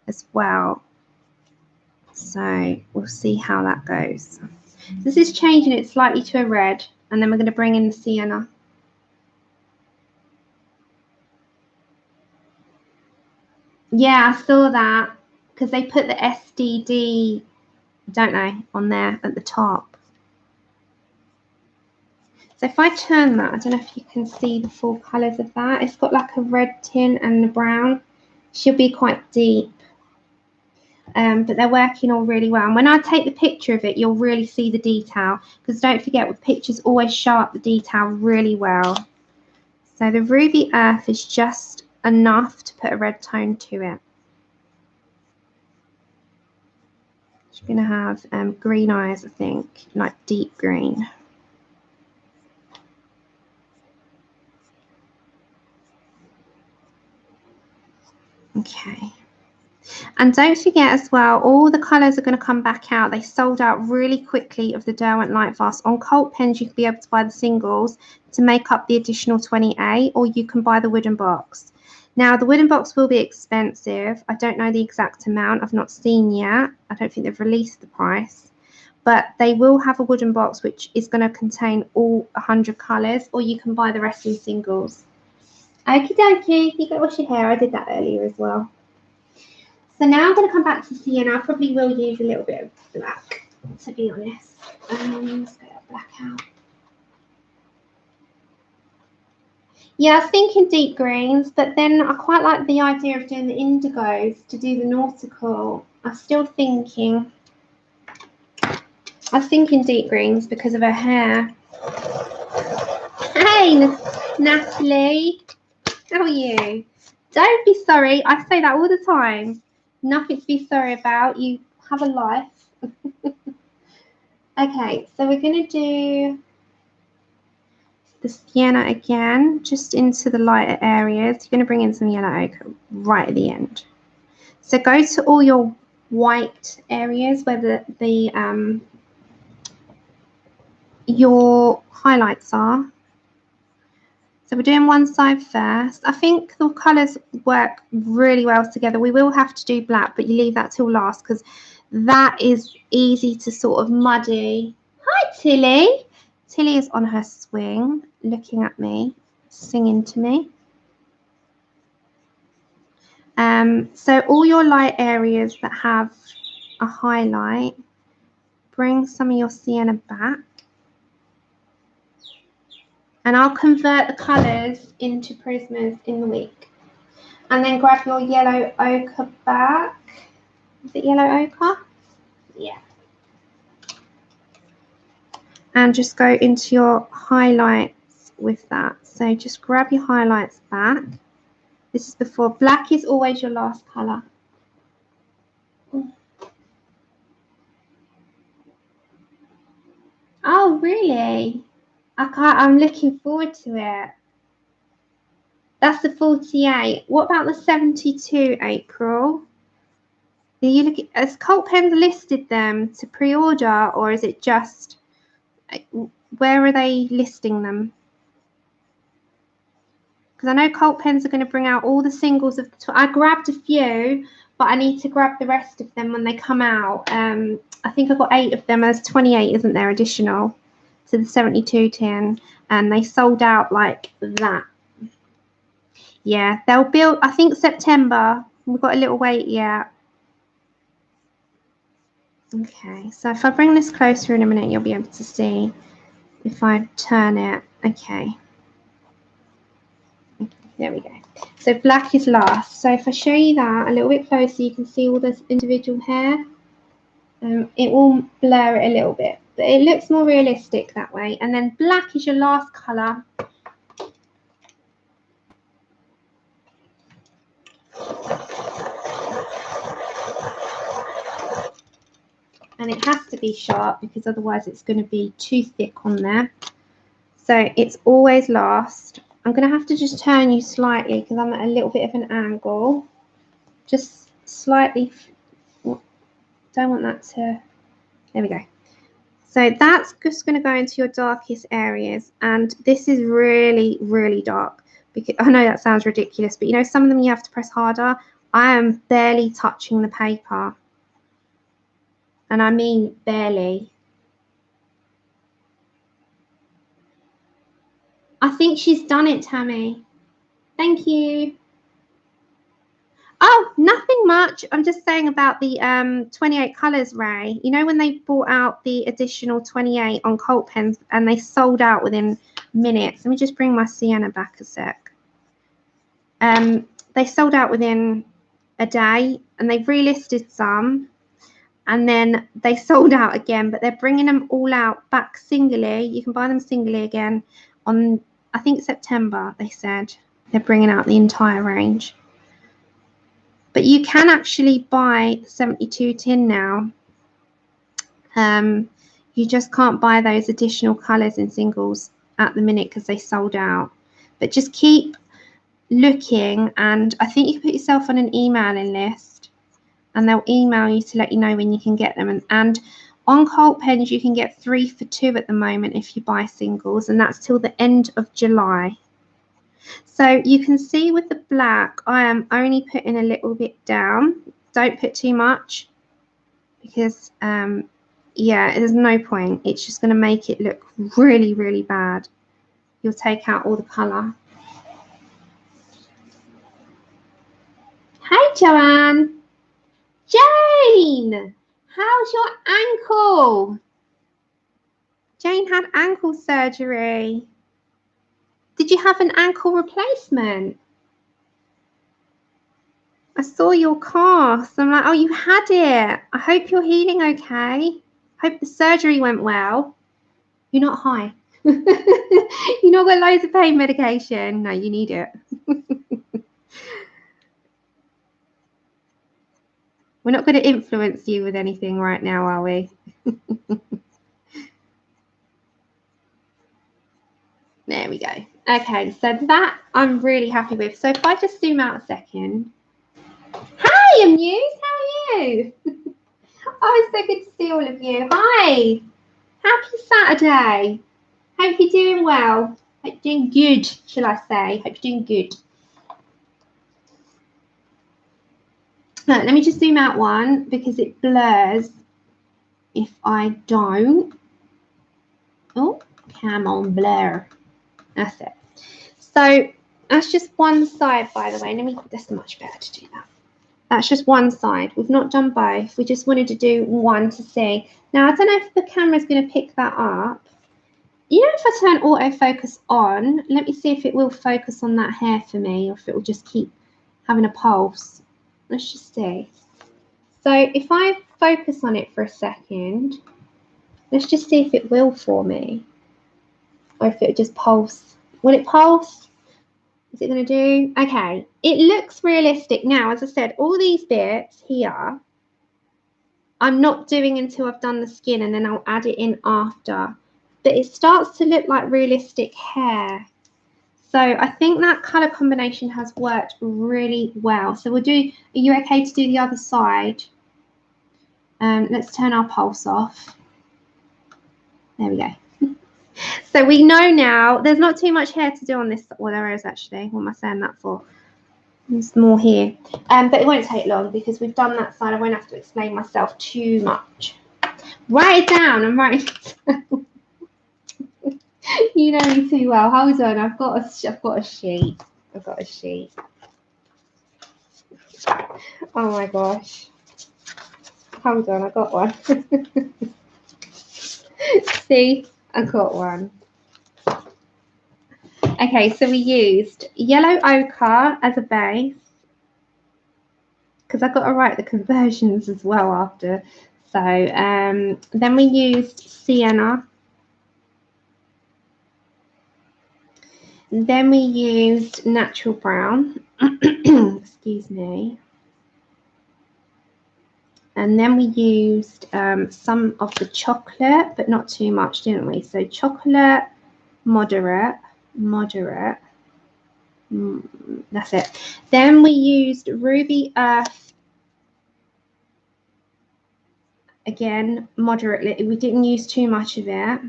A: as well. So we'll see how that goes. This is changing it slightly to a red, and then we're going to bring in the sienna. Yeah, I saw that because they put the SDD, don't they, on there at the top. So if I turn that, I don't know if you can see the full colours of that. It's got like a red tint and the brown. She'll be quite deep. But they're working all really well. And when I take the picture of it, you'll really see the detail. Because don't forget, with pictures, always show up the detail really well. So the Ruby Earth is just enough to put a red tone to it. She's going to have green eyes, I think, like deep green. Okay. And don't forget as well, all the colours are going to come back out. They sold out really quickly of the Derwent Lightfast. On Cultpens, you can be able to buy the singles to make up the additional 20A, or you can buy the wooden box. Now, the wooden box will be expensive. I don't know the exact amount. I've not seen yet. I don't think they've released the price. But they will have a wooden box, which is going to contain all 100 colours, or you can buy the rest in singles. Okie dokie. You go wash your hair. I did that earlier as well. So now I'm going to come back to Sienna. I probably will use a little bit of black, to be honest. Let's get that black out. Yeah, I was thinking deep greens, but then I quite like the idea of doing the indigos to do the nautical. I was thinking deep greens because of her hair. Hey, Natalie. How are you? Don't be sorry. I say that all the time. Nothing to be sorry about. You have a life. Okay, so we're going to do the Sienna again, just into the lighter areas. You're going to bring in some yellow ochre right at the end. So go to all your white areas where your highlights are. So we're doing one side first. I think the colours work really well together. We will have to do black, but you leave that till last because that is easy to sort of muddy. Hi, Tilly. Tilly is on her swing, looking at me, singing to me. So all your light areas that have a highlight, bring some of your sienna back. And I'll convert the colours into prismas in the week. And then grab your yellow ochre back. Is it yellow ochre? Yeah. And just go into your highlights with that. So just grab your highlights back. This is before. Black is always your last colour. Oh, really? I'm looking forward to it. That's the 48. What about the 72, April? Are you looking, has Cultpens listed them to pre-order, or is it just, where are they listing them? Because I know Cultpens are going to bring out all the singles of the, I grabbed a few, but I need to grab the rest of them when they come out. I think I've got 8 of them. There's 28, isn't there, additional to the 72 tin, and they sold out like that. Yeah, they'll build, I think September. We've got a little wait yet. Okay, so if I bring this closer in a minute, you'll be able to see if I turn it. Okay. There we go. So black is last. So if I show you that a little bit closer, you can see all this individual hair. It will blur it a little bit, but it looks more realistic that way. And then black is your last colour. And it has to be sharp because otherwise it's going to be too thick on there. So it's always last. I'm going to have to just turn you slightly because I'm at a little bit of an angle. Just slightly. Don't want that to. There we go. So that's just going to go into your darkest areas. And this is really, really dark. Because I know that sounds ridiculous, but you know, some of them you have to press harder. I am barely touching the paper. And I mean barely. I think she's done it, Tammy. Thank you. Oh, nothing much. I'm just saying about the 28 colours, Ray. You know when they brought out the additional 28 on Cultpens and they sold out within minutes. Let me just bring my Sienna back a sec. They sold out within a day and they've relisted some. And then they sold out again, but they're bringing them all out back singly. You can buy them singly again on, I think, September, they said. They're bringing out the entire range. But you can actually buy the 72 tin now. You just can't buy those additional colours in singles at the minute because they sold out. But just keep looking, and I think you can put yourself on an emailing list and they'll email you to let you know when you can get them. And on Cultpens you can get 3 for 2 at the moment if you buy singles, and that's till the end of July. So you can see with the black, I am only putting a little bit down. Don't put too much because, yeah, there's no point. It's just going to make it look really, really bad. You'll take out all the colour. Hey, Joanne. Jane, how's your ankle? Jane had ankle surgery. Did you have an ankle replacement? I saw your cast. I'm like, oh, you had it. I hope you're healing okay. Hope the surgery went well. You're not high. You're not got loads of pain medication. No, you need it. We're not going to influence you with anything right now, are we? There we go. Okay, so that I'm really happy with. So if I just zoom out a second. Hi, Amuse. How are you? Oh, it's so good to see all of you. Hi. Happy Saturday. Hope you're doing well. Hope you're doing good, shall I say. Hope you're doing good. Right, let me just zoom out one because it blurs if I don't. Oh, come on, blur. That's it. So that's just one side, by the way. Let me, that's much better to do that. That's just one side. We've not done both. We just wanted to do one to see. Now, I don't know if the camera's going to pick that up. You know, if I turn autofocus on, let me see if it will focus on that hair for me or if it will just keep having a pulse. Let's just see. So if I focus on it for a second, let's just see if it will for me. Or if it will just pulse. Will it pulse? Is it going to do? Okay. It looks realistic. Now, as I said, all these bits here, I'm not doing until I've done the skin and then I'll add it in after. But it starts to look like realistic hair. So I think that colour combination has worked really well. So we'll do, are you okay to do the other side? Let's turn our pulse off. There we go. So we know now, there's not too much hair to do on this. Well, there is actually. What am I saying that for? There's more here. But it won't take long because we've done that side. I won't have to explain myself too much. Write it down. I'm writing it down. You know me too well. Hold on. I've got a sheet. I've got a sheet. Oh my gosh. Hold on. I got one. See, I got one. Okay, so we used yellow ochre as a base because I've got to write the conversions as well after. So then we used Sienna. Then we used natural brown. Excuse me. And then we used some of the chocolate, but not too much, didn't we? So chocolate, moderate. That's it. Then we used ruby earth. Again, moderately. We didn't use too much of it.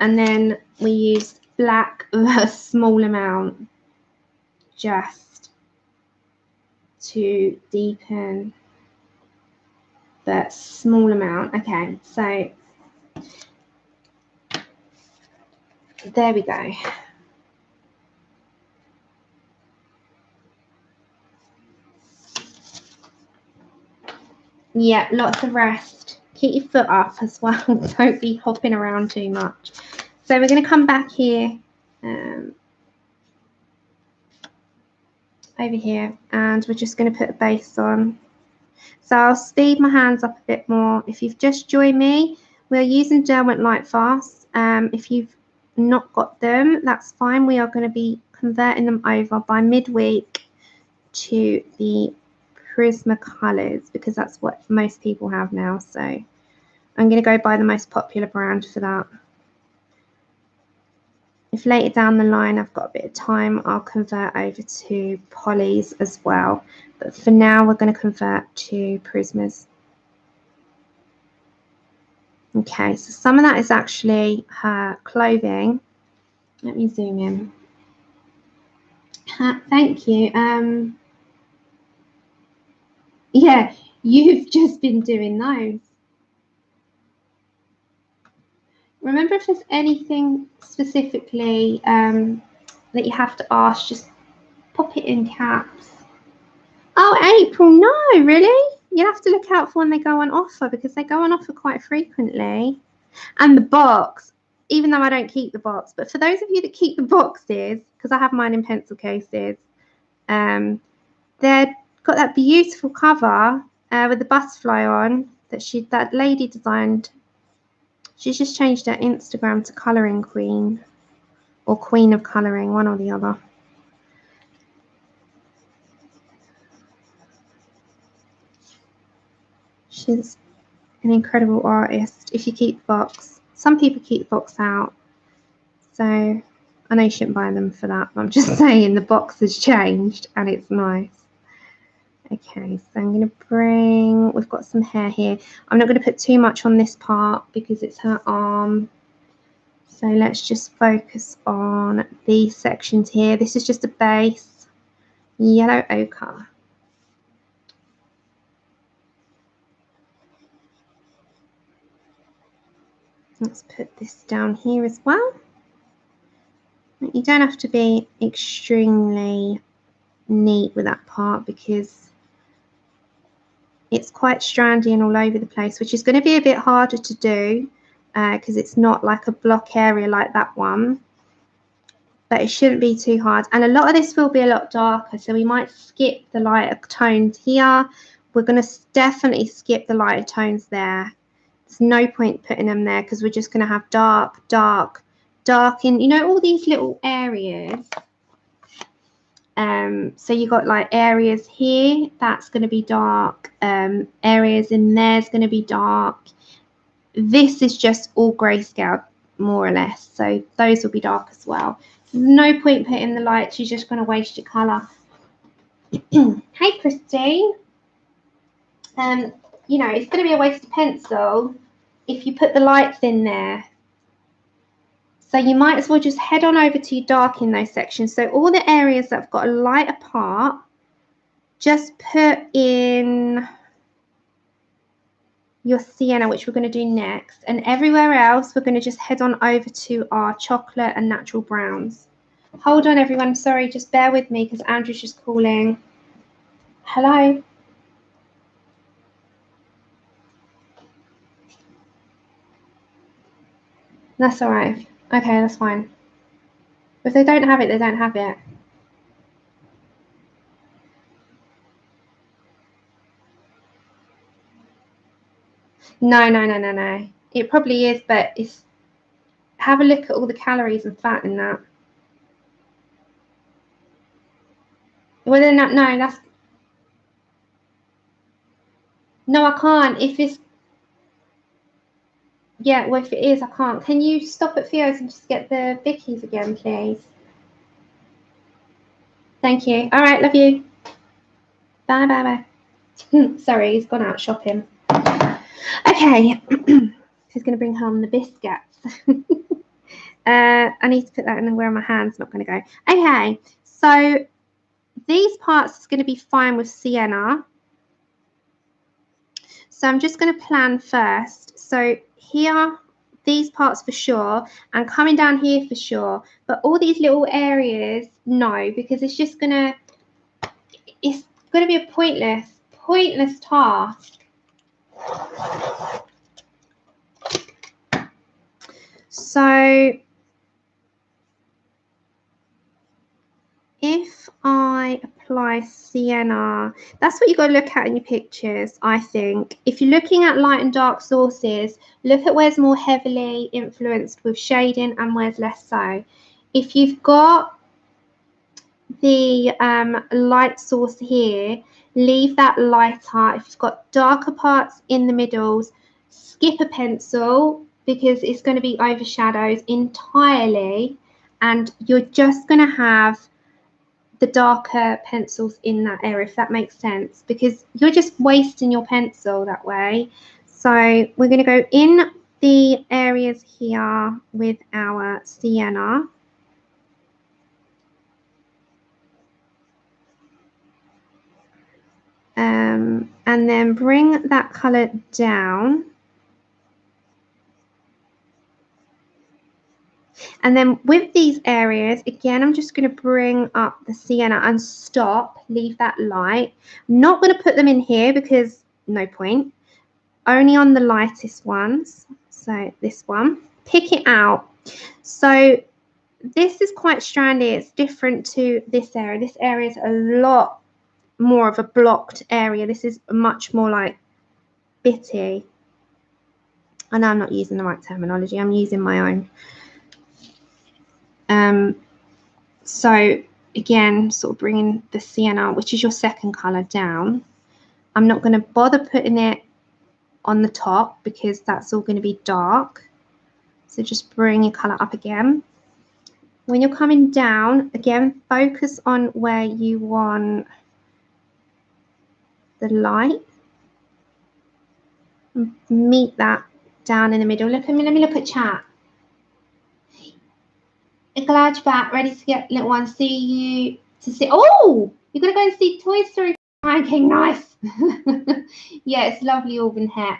A: And then we used black, a small amount, just to deepen, but small amount. Okay, so there we go. Yeah, lots of rest. Keep your foot up as well. Don't be hopping around too much. So we're going to come back here, over here, and we're just going to put a base on. So I'll speed my hands up a bit more. If you've just joined me, we're using Derwent Lightfast. If you've not got them, that's fine. We are going to be converting them over by midweek to the Prismacolors because that's what most people have now. So I'm going to go by the most popular brand for that. If later down the line I've got a bit of time, I'll convert over to polys as well. But for now, we're going to convert to Prismas. Okay, so some of that is actually her clothing. Let me zoom in. Thank you. Yeah, you've just been doing those. Remember, if there's anything specifically that you have to ask, just pop it in caps. Oh, April, no, really? You'll have to look out for when they go on offer because they go on offer quite frequently. And the box, even though I don't keep the box. But for those of you that keep the boxes, because I have mine in pencil cases, they've got that beautiful cover with the butterfly on that lady designed. She's just changed her Instagram to Colouring Queen or Queen of Colouring, one or the other. She's an incredible artist if you keep the box. Some people keep the box out, so I know you shouldn't buy them for that, but I'm just saying the box has changed and it's nice. Okay, so I'm going to bring, we've got some hair here. I'm not going to put too much on this part because it's her arm. So let's just focus on these sections here. This is just a base yellow ochre. Let's put this down here as well. You don't have to be extremely neat with that part because it's quite strandy and all over the place, which is going to be a bit harder to do because it's not like a block area like that one, but it shouldn't be too hard. And a lot of this will be a lot darker, so we might skip the lighter tones here. We're going to definitely skip the lighter tones there. There's no point putting them there because we're just going to have dark, dark, dark in, you know, all these little areas. So you got like areas here, that's going to be dark. Areas in there's going to be dark. This is just all grayscale, more or less. So those will be dark as well. No point putting the lights. You're just going to waste your colour. Hey, Christine. You know, it's going to be a waste of pencil if you put the lights in there. So you might as well just head on over to your dark in those sections. So all the areas that have got a lighter part, just put in your sienna, which we're going to do next. And everywhere else, we're going to just head on over to our chocolate and natural browns. Hold on, everyone. Sorry, just bear with me because Andrew's just calling. Hello. That's all right. Okay, that's fine. If they don't have it, they don't have it. No. It probably is, but it's, have a look at all the calories and fat in that. Well, then no, that's, no, I can't. If it's, yeah, well, if it is, I can't. Can you stop at Theo's and just get the Vickies again, please? Thank you. All right, love you. Bye, bye, bye. Sorry, he's gone out shopping. Okay, she's going to bring home the biscuits. I need to put that in where my hand's not going to go. Okay, so these parts is going to be fine with sienna. So I'm just going to plan first. So here, these parts for sure, and coming down here for sure. But all these little areas, no, because it's just going to, it's going to be a pointless task. So if I apply sienna, that's what you've got to look at in your pictures, I think. If you're looking at light and dark sources, look at where's more heavily influenced with shading and where's less so. If you've got the light source here, leave that lighter. If you've got darker parts in the middles, skip a pencil because it's going to be overshadowed entirely and you're just going to have the darker pencils in that area, if that makes sense, because you're just wasting your pencil that way. So we're going to go in the areas here with our sienna. And then bring that colour down. And then with these areas, again, I'm just going to bring up the sienna and stop, leave that light. I'm not going to put them in here because no point. Only on the lightest ones. So this one, pick it out So this is quite strandy. It's different to this area. This area is a lot more of a blocked area. This is much more like bitty. I know I'm not using the right terminology. I'm using my own. So again, sort of bringing the sienna, which is your second colour, down. I'm not going to bother putting it on the top because that's all going to be dark. So just bring your colour up again. When you're coming down, again, focus on where you want the light. Meet that down in the middle. Look at me, let me look at chat. Glad you're back, ready to get little one. See you to see. Oh, you're gonna go and see Toy Story. Okay, nice. Yeah, it's lovely auburn hair.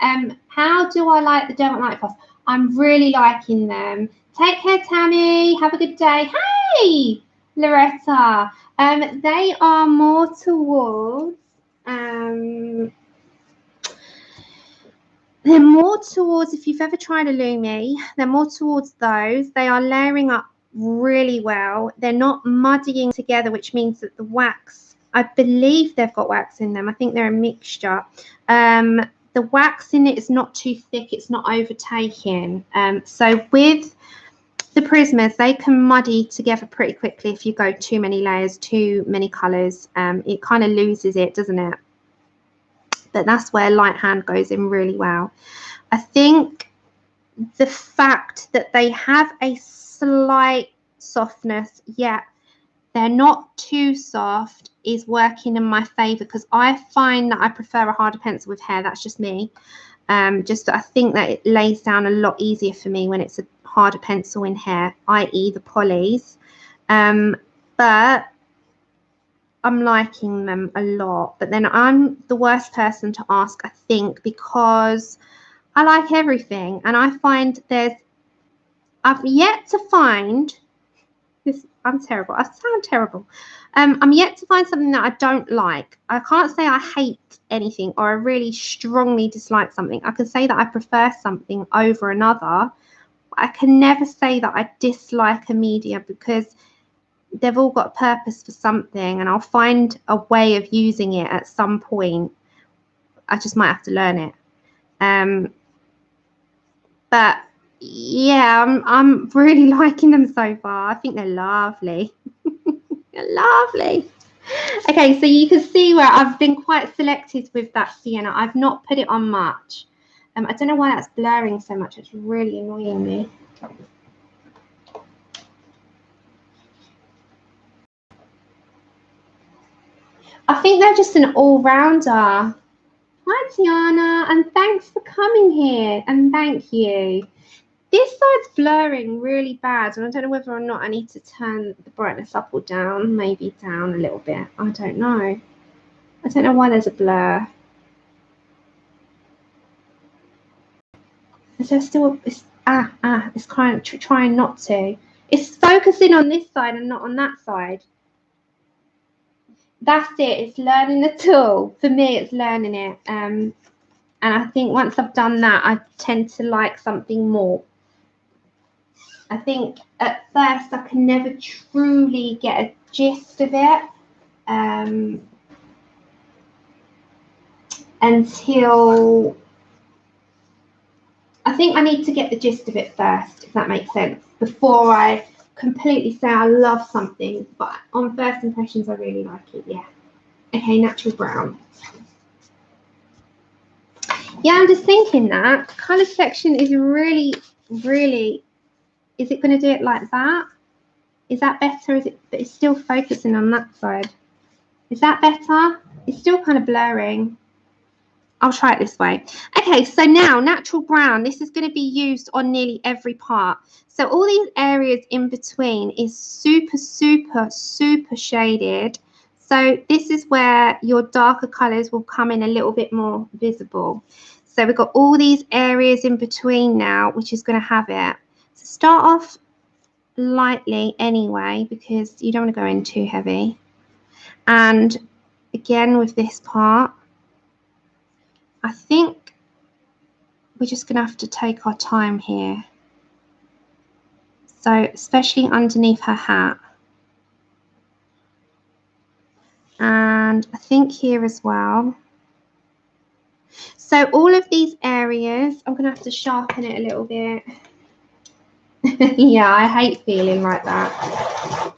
A: How do I like the Derwent Lightfast? I'm really liking them. Take care, Tammy. Have a good day. Hey, Loretta. They are more towards they're more towards, if you've ever tried a Lumi, they're more towards those. They are layering up really well. They're not muddying together, which means that the wax, I believe they've got wax in them. I think they're a mixture. The wax in it is not too thick. It's not overtaking. So with the Prismas, they can muddy together pretty quickly if you go too many layers, too many colours. It kind of loses it, doesn't it? But that's where light hand goes in really well. I think the fact that they have a slight softness, yet they're not too soft, is working in my favour, because I find that I prefer a harder pencil with hair. That's just me. I think that it lays down a lot easier for me when it's a harder pencil in hair, i.e. the polys. But I'm liking them a lot. But then I'm the worst person to ask, I think, because I like everything, and I find I've yet to find this. I'm terrible. I sound terrible. I'm yet to find something that I don't like. I can't say I hate anything or I really strongly dislike something. I can say that I prefer something over another. I can never say that I dislike a media, because they've all got a purpose for something, and I'll find a way of using it at some point. I just might have to learn it. But yeah, I'm really liking them so far. I think they're lovely. They're lovely. Okay, so you can see where I've been quite selective with that sienna. I've not put it on much. I don't know why that's blurring so much. It's really annoying me. I think they're just an all-rounder. Hi, Tiana, and thanks for coming here, and thank you. This side's blurring really bad, and I don't know whether or not I need to turn the brightness up or down. Maybe down a little bit. I don't know. I don't know why there's a blur. Is there still it's trying not to. It's focusing on this side and not on that side. That's it. It's learning the tool. For me, it's learning it. And I think once I've done that, I tend to like something more. I think at first I can never truly get a gist of it until I think I need to get the gist of it first, if that makes sense, before I completely say I love something. But on first impressions, I really like it. Yeah. Okay, natural brown. Yeah, I'm just thinking that color selection is really, really. Is it going to do it like that? Is that better? Is it? But it's still focusing on that side. Is that better? It's still kind of blurring. I'll try it this way. Okay, so now natural brown. This is going to be used on nearly every part. So all these areas in between is super, super, super shaded. So this is where your darker colors will come in a little bit more visible. So we've got all these areas in between now, which is going to have it. So start off lightly anyway, because you don't want to go in too heavy. And again with this part, I think we're just going to have to take our time here. So especially underneath her hat. And I think here as well. So all of these areas, I'm going to have to sharpen it a little bit. Yeah, I hate feeling like that.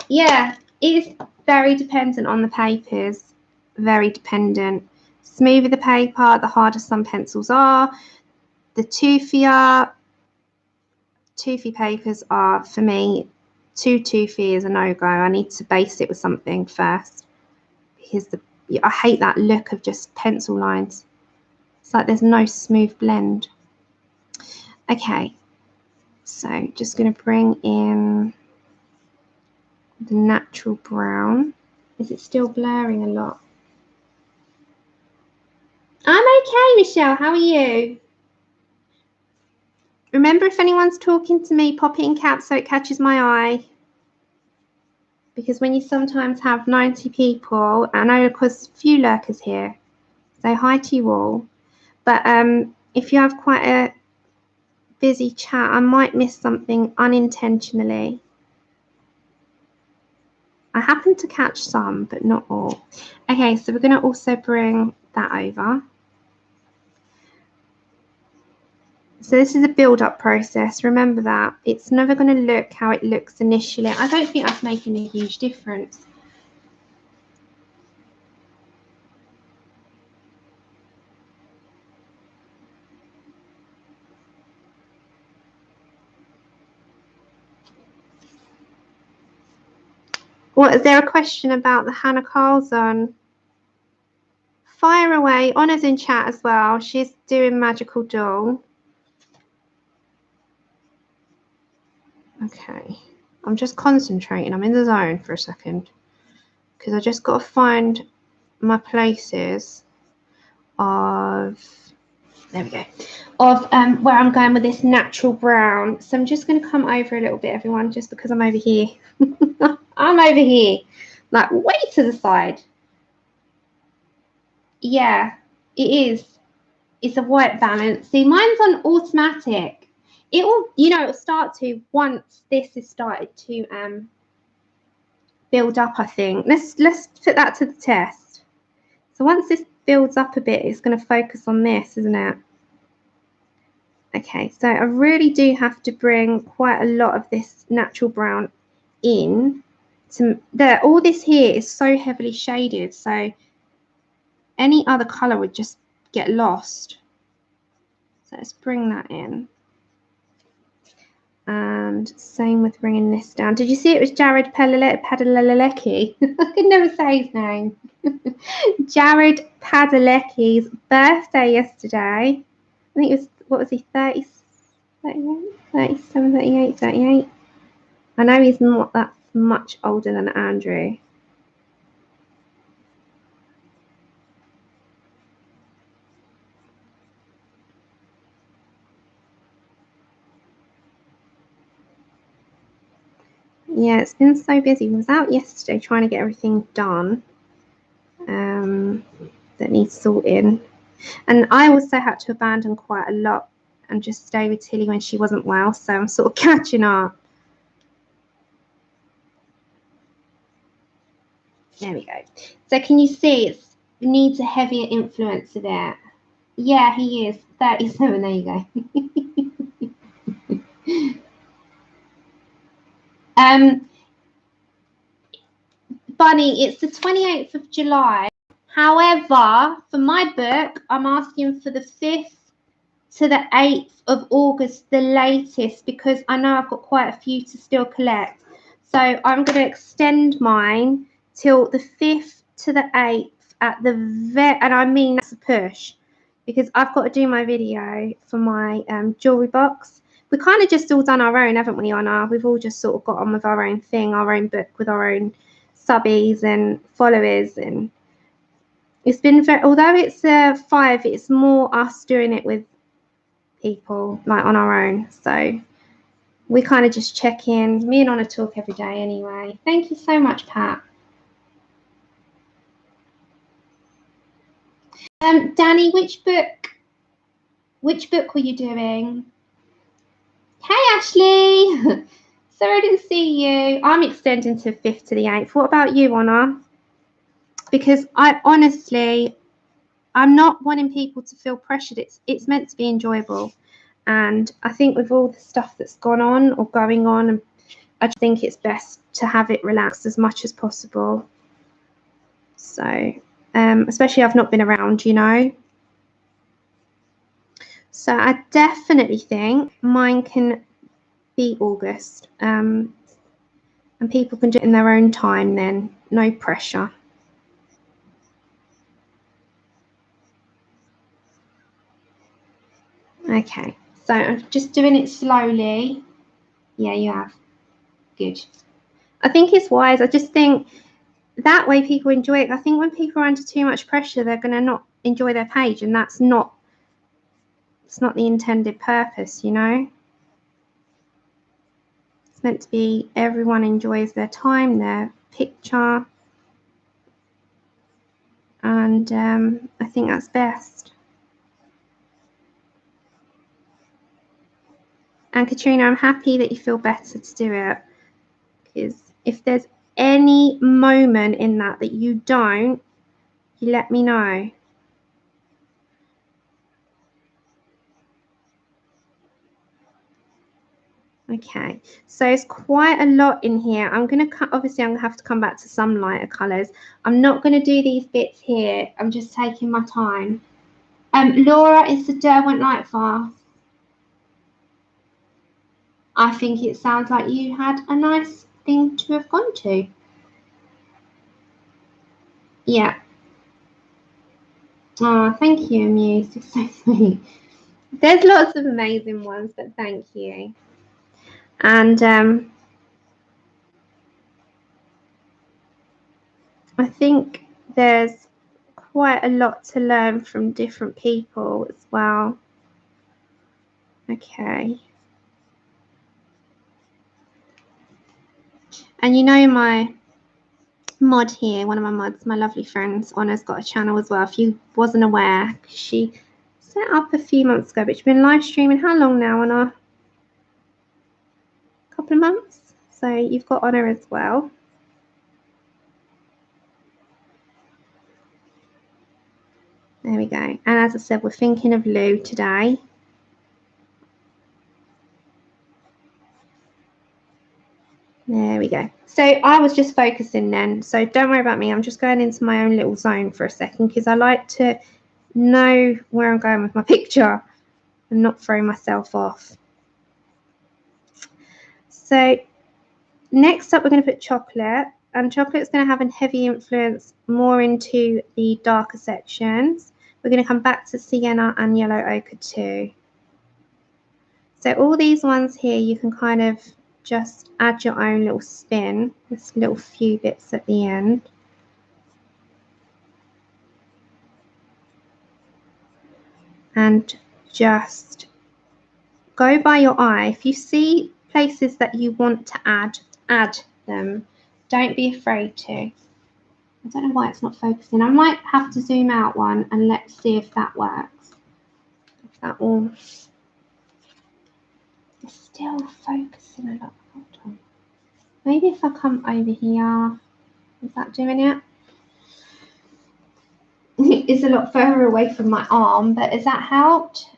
A: Yeah, it is very dependent on the papers. Very dependent. Smoother the paper, the harder some pencils are. The toothy papers are, for me, too toothy is a no-go. I need to base it with something first. Because I hate that look of just pencil lines. It's like there's no smooth blend. Okay, so just going to bring in the natural brown. Is it still blurring a lot? I'm okay, Michelle. How are you? Remember, if anyone's talking to me, pop it in caps so it catches my eye. Because when you sometimes have 90 people, I know, of course, a few lurkers here. So hi to you all. But if you have quite a busy chat, I might miss something unintentionally. I happen to catch some, but not all. Okay, so we're going to also bring that over. So this is a build-up process. Remember that. It's never going to look how it looks initially. I don't think that's making a huge difference. What, is there a question about the Hannah Carlson? Fire away. Honor's in chat as well. She's doing Magical Doll. Okay. I'm just concentrating. I'm in the zone for a second. Because I just got to find my places of... There we go. Of where I'm going with this natural brown. So I'm just going to come over a little bit, everyone, just because I'm over here. I'm over here. Like, way to the side. Yeah, it is. It's a white balance. See, mine's on automatic. It will, you know, it'll start to once this has started to build up, I think. Let's put that to the test. So once this builds up a bit, it's going to focus on this, isn't it? Okay, so I really do have to bring quite a lot of this natural brown in. There, all this here is so heavily shaded, so any other colour would just get lost. So let's bring that in. And same with bringing this down. Did you see it was Jared Padalecki? I could never say his name. Jared Padalecki's birthday yesterday. I think it was, what was he, 30, 38, 37, 38, 38. I know he's not that much older than Andrew. Yeah, it's been so busy. I was out yesterday trying to get everything done that needs sorting. And I also had to abandon quite a lot and just stay with Tilly when she wasn't well. So I'm sort of catching up. There we go. So can you see it needs a heavier influence of it? Yeah, he is. 37. There you go. Bunny, it's the 28th of July. However, for my book, I'm asking for the 5th to the 8th of August, the latest, because I know I've got quite a few to still collect. So I'm going to extend mine till the 5th to the 8th at the and I mean that's a push, because I've got to do my video for my jewelry box. We kind of just all done our own, haven't we, Anna? We've all just sort of got on with our own thing, our own book with our own subbies and followers, and it's been very, although it's 5, it's more us doing it with people, like on our own. So we kind of just check in. Me and Anna talk every day anyway. Thank you so much, Pat. Danny, which book were you doing? Hey, Ashley. Sorry I didn't see you. I'm extending to 5th to the 8th. What about you, Honor? Because I honestly, I'm not wanting people to feel pressured. It's meant to be enjoyable. And I think with all the stuff that's gone on or going on, I think it's best to have it relaxed as much as possible. So, especially I've not been around, you know. So I definitely think mine can be August. And people can do it in their own time then. No pressure. Okay, so I'm just doing it slowly. Yeah, you have. Good. I think it's wise. I just think that way people enjoy it. I think when people are under too much pressure, they're going to not enjoy their page, and it's not the intended purpose, you know. It's meant to be everyone enjoys their time, their picture, and I think that's best. And Katrina, I'm happy that you feel better to do it, because if there's any moment in that you don't, you let me know. Okay, so it's quite a lot in here. I'm going to obviously I'm going to have to come back to some lighter colours. I'm not going to do these bits here. I'm just taking my time. Laura, it's the Derwent Lightfast. I think it sounds like you had a nice thing to have gone to. Yeah. Oh, thank you, Amuse. It's so sweet. There's lots of amazing ones, but thank you. And I think there's quite a lot to learn from different people as well. Okay. And you know my mod here, one of my mods, my lovely friends, Honor's got a channel as well. If you wasn't aware, she set up a few months ago, but she's been live streaming how long now, Honor? A couple of months. So you've got Honor as well. There we go. And as I said, we're thinking of Lou today. There we go. So I was just focusing then. So don't worry about me. I'm just going into my own little zone for a second because I like to know where I'm going with my picture and not throw myself off. So next up, we're going to put chocolate. And chocolate's going to have a heavy influence more into the darker sections. We're going to come back to sienna and yellow ochre too. So all these ones here, you can kind of just add your own little spin, this little few bits at the end. And just go by your eye. If you see places that you want to add them. Don't be afraid to. I don't know why it's not focusing. I might have to zoom out one and let's see if that works. If that will. It's still focusing a lot. Hold on. Maybe if I come over here, is that doing it? It's a lot further away from my arm, but has that helped?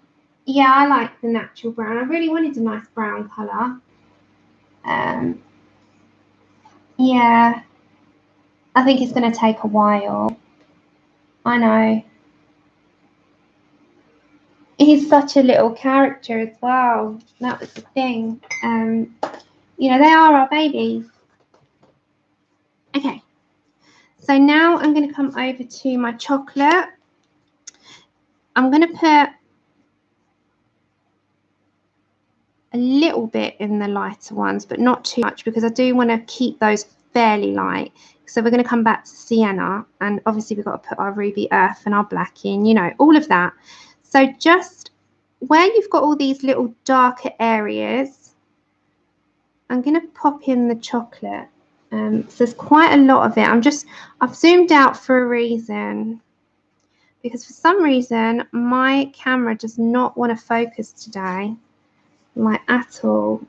A: Yeah, I like the natural brown. I really wanted a nice brown colour. Yeah, I think it's going to take a while. I know. He's such a little character as well. That was the thing. You know, they are our babies. Okay. So now I'm going to come over to my chocolate. I'm going to put a little bit in the lighter ones, but not too much because I do want to keep those fairly light. So we're going to come back to sienna, and obviously we've got to put our ruby earth and our black in, you know, all of that. So just where you've got all these little darker areas, I'm going to pop in the chocolate. So there's quite a lot of it. I've zoomed out for a reason, because for some reason my camera does not want to focus today. like at all.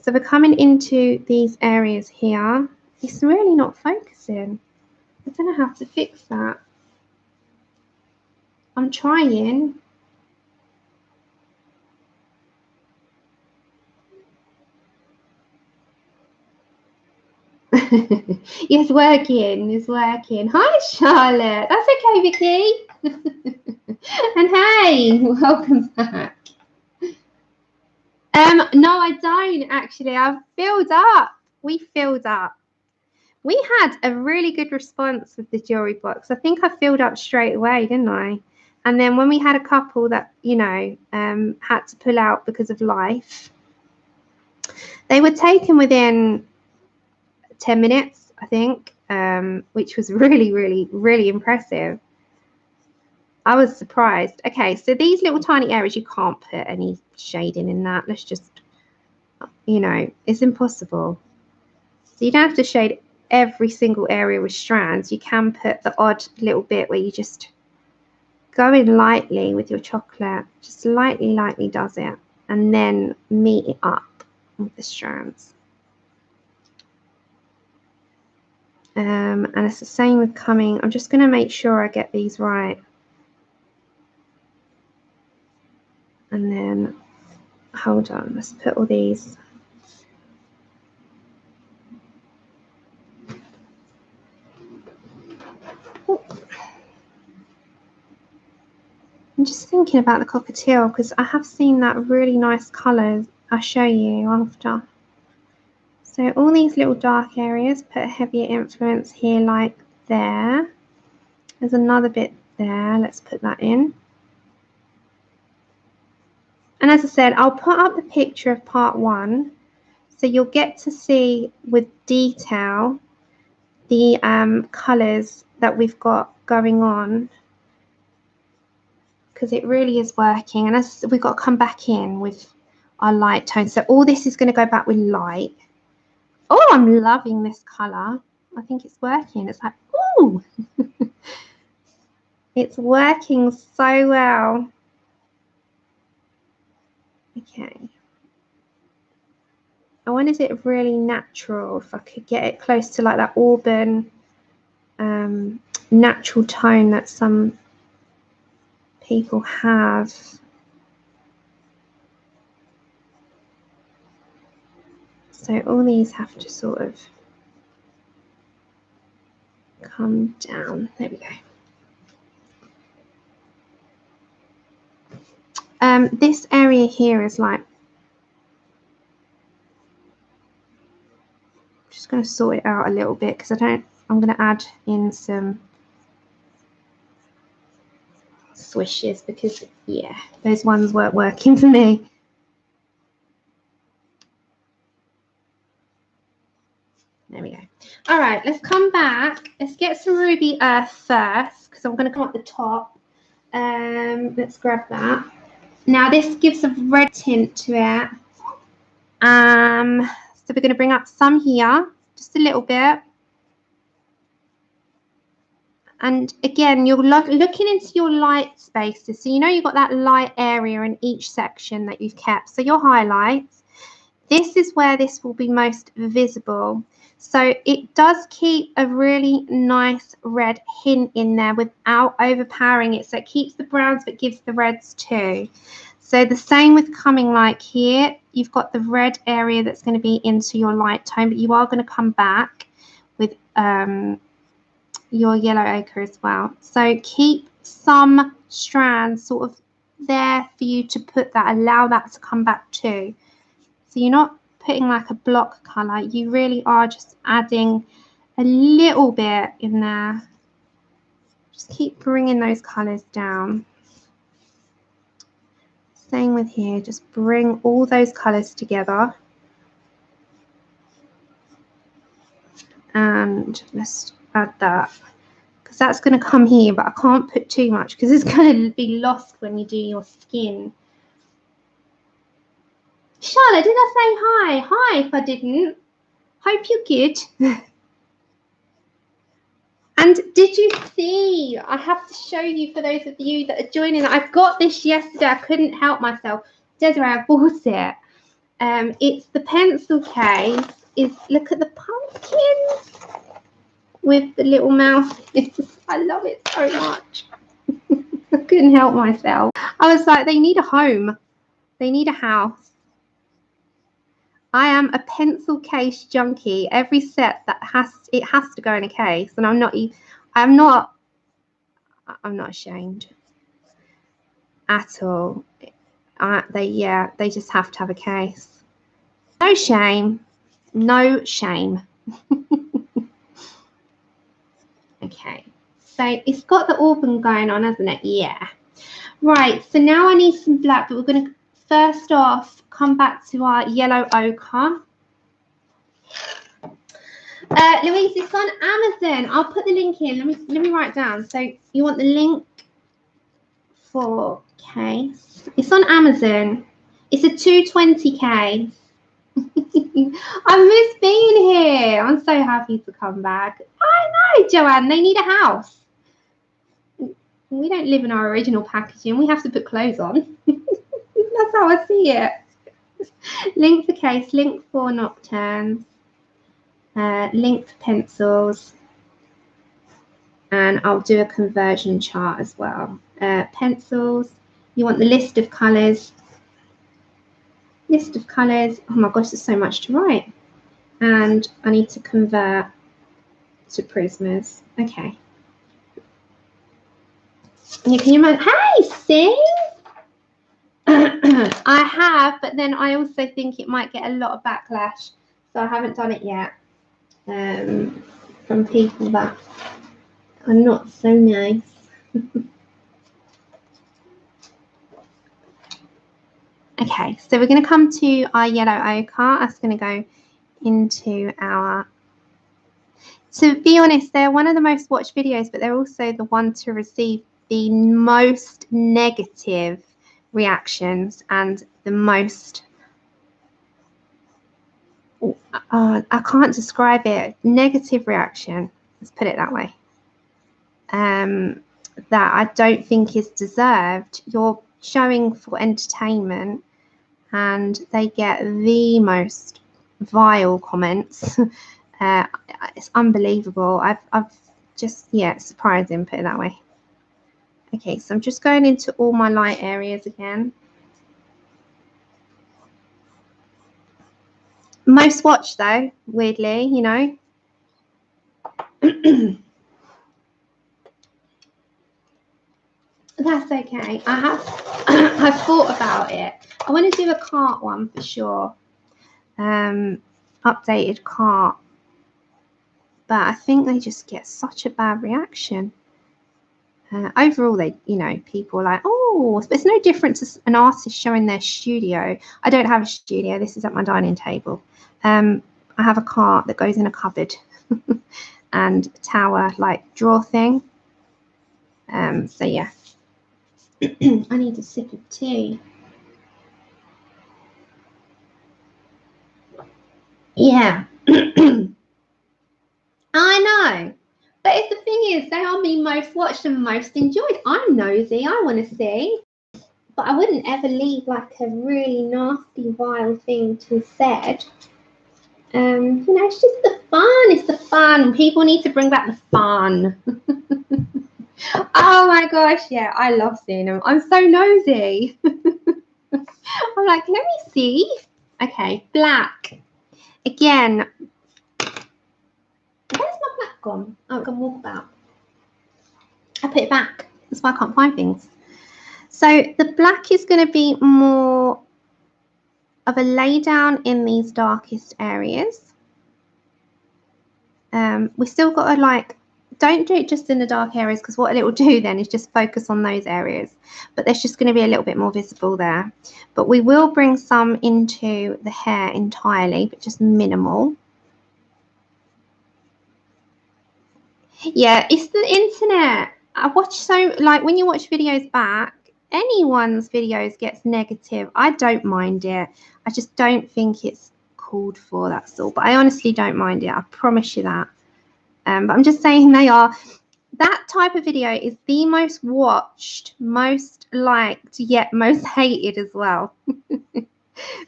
A: So we're coming into these areas here. It's really not focusing. I don't know how to fix that. I'm trying. It's working, it's working. Hi Charlotte, that's okay Vicky. And hey, welcome back. No I don't actually, I've filled up. We filled up. We had a really good response with the jewelry box. I think I filled up straight away, didn't I? And then when we had a couple that, you know, had to pull out because of life, they were taken within 10 minutes, I think, which was really, really, really impressive. I was surprised. Okay, so these little tiny areas, you can't put any shading in that. Let's just, you know, it's impossible. So you don't have to shade every single area with strands. You can put the odd little bit where you just go in lightly with your chocolate, just lightly does it, and then meet it up with the strands. And it's the same with coming. I'm just going to make sure I get these right. And then, hold on, let's put all these. I'm just thinking about the cockatiel because I have seen that really nice colours. I'll show you after. So all these little dark areas, put a heavier influence here like there. There's another bit there, let's put that in. And as I said, I'll put up the picture of part 1, so you'll get to see with detail the colours that we've got going on, because it really is working. And as we've got to come back in with our light tones, so all this is going to go back with light. Oh, I'm loving this colour. I think it's working. It's like, ooh, it's working so well. Okay. I wanted it really natural, if I could get it close to like that auburn natural tone that some people have. So all these have to sort of come down. There we go. This area here is like, just going to sort it out a little bit because I'm going to add in some swishes because, yeah, those ones weren't working for me. There we go. All right, let's come back. Let's get some Ruby Earth first because I'm going to come up the top. Let's grab that. Now this gives a red tint to it. So we're going to bring up some here, just a little bit. And again, you're looking into your light spaces. So you know you've got that light area in each section that you've kept. So your highlights, this is where this will be most visible. So it does keep a really nice red hint in there without overpowering it. So it keeps the browns but gives the reds too. So the same with coming like here, you've got the red area that's going to be into your light tone, but you are going to come back with your yellow ochre as well. So keep some strands sort of there for you to put that, allow that to come back too. So you're not putting like a block colour, you really are just adding a little bit in there. Just keep bringing those colours down. Same with here, just bring all those colours together. And let's add that, because that's going to come here, but I can't put too much because it's going to be lost when you do your skin. Charlotte, did I say hi? Hi if I didn't. Hope you're good. And did you see, I have to show you for those of you that are joining, I've got this yesterday, I couldn't help myself. Desiree, I bought it. It's the pencil case. Look at the pumpkins with the little mouth. I love it so much. I couldn't help myself. I was like, they need a home. They need a house. I am a pencil case junkie. Every set that has to go in a case, and I'm not ashamed at all. They just have to have a case. No shame. No shame. Okay. So it's got the auburn going on, hasn't it? Yeah. Right. So now I need some black, but we're going to first off come back to our yellow ochre. Louise, it's on Amazon. I'll put the link in. Let me write it down. So you want the link for case? It's on Amazon. It's a 220 case. I miss being here. I'm so happy to come back. I know, Joanne. They need a house. We don't live in our original packaging. We have to put clothes on. That's how I see it. Link for case. Link for Nocturnes. Link for pencils. And I'll do a conversion chart as well. Pencils. You want the list of colours. List of colours. Oh my gosh, there's so much to write. And I need to convert to Prismas. Okay. And can you imagine? Hey, see? I have, but then I also think it might get a lot of backlash. So I haven't done it yet. From people that are not so nice. Okay, so we're going to come to our yellow ochre. That's going to go into our... To be honest, they're one of the most watched videos, but they're also the one to receive the most negative reactions and the most... I can't describe it. Negative reaction. Let's put it that way. That I don't think is deserved. You're showing for entertainment and they get the most vile comments. It's unbelievable. I've just, yeah, it's surprising, put it that way. Okay, so I'm just going into all my light areas again. Most watched though, weirdly, you know. That's okay. I've thought about it. I want to do a cart one for sure. Updated cart. But I think they just get such a bad reaction. Overall, they, you know, people are like, oh, but it's no different to an artist showing their studio. I don't have a studio. This is at my dining table. I have a cart that goes in a cupboard and a tower like drawer thing. So yeah. I need a sip of tea. Yeah. I know. But the thing is, they are being most watched and most enjoyed. I'm nosy. I want to see. But I wouldn't ever leave like a really nasty, vile thing to said. You know, it's just the fun. It's the fun. People need to bring back the fun. Oh my gosh, yeah, I love seeing them. I'm so nosy. I'm like, let me see. Okay, black. Again, where's my black gone? Oh, it's gone walkabout. I put it back. That's why I can't find things. So the black is going to be more of a lay down in these darkest areas. We still got to like, don't do it just in the dark areas because what it will do then is just focus on those areas. But there's just going to be a little bit more visible there. But we will bring some into the hair entirely, but just minimal. Yeah, it's the internet. I watch so, like when you watch videos back, anyone's videos gets negative. I don't mind it. I just don't think it's called for, that's all. But I honestly don't mind it. I promise you that. But I'm just saying they are that type of video is the most watched, most liked, yet most hated as well.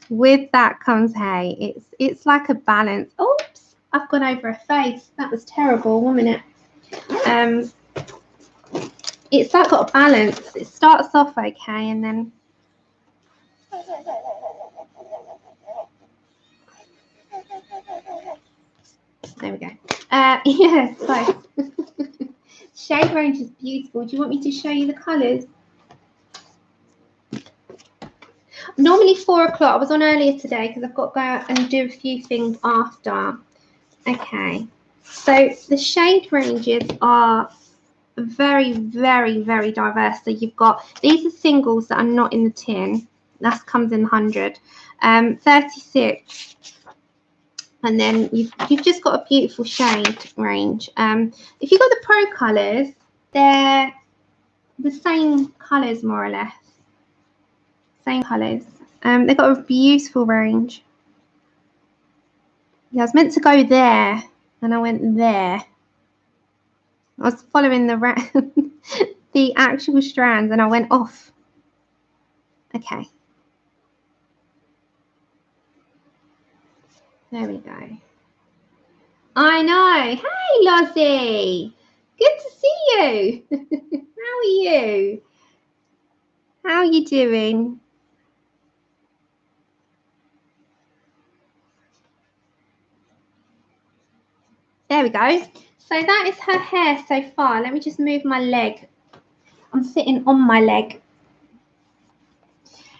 A: With that comes hate. It's like a balance. Oops, I've gone over a face. That was terrible. 1 minute. It's like got a balance. It starts off okay, and then there we go. Yeah, so shade range is beautiful. Do you want me to show you the colours? Normally 4 o'clock. I was on earlier today because I've got to go out and do a few things after. Okay, so the shade ranges are very, very, very diverse. So you've got, these are singles that are not in the tin. That comes in 100. 36. And then you've just got a beautiful shade range. If you've got the Pro colours, they're the same colours more or less. Same colours. They've got a beautiful range. Yeah, I was meant to go there and I went there. I was following the the actual strands and I went off. Okay. There we go. I know. Hey, Lozzie. Good to see you. How are you? How are you doing? There we go. So that is her hair so far. Let me just move my leg. I'm sitting on my leg.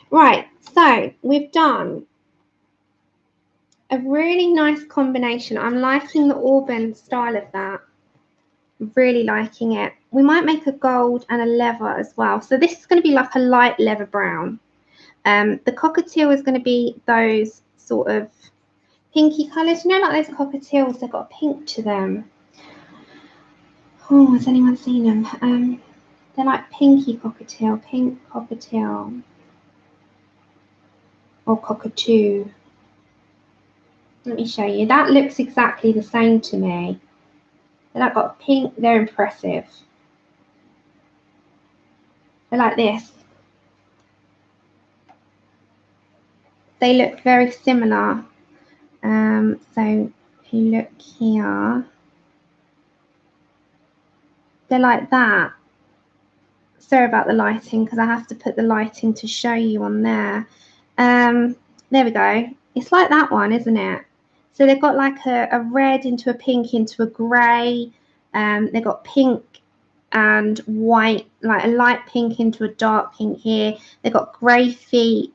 A: Right, so we've done a really nice combination. I'm liking the auburn style of that. Really liking it. We might make a gold and a leather as well. So this is going to be like a light leather brown. The cockatiel is going to be those sort of pinky colours. You know, like those cockatiels, they've got a pink to them. Oh, has anyone seen them? They're like pinky cockatiel, pink cockatiel, or cockatoo. Let me show you. That looks exactly the same to me. They've got pink. They're impressive. They're like this. They look very similar. So if you look here, they're like that. Sorry about the lighting because I have to put the lighting to show you on there. There we go. It's like that one, isn't it? So they've got like a red into a pink into a grey. They've got pink and white, like a light pink into a dark pink here. They've got grey feet.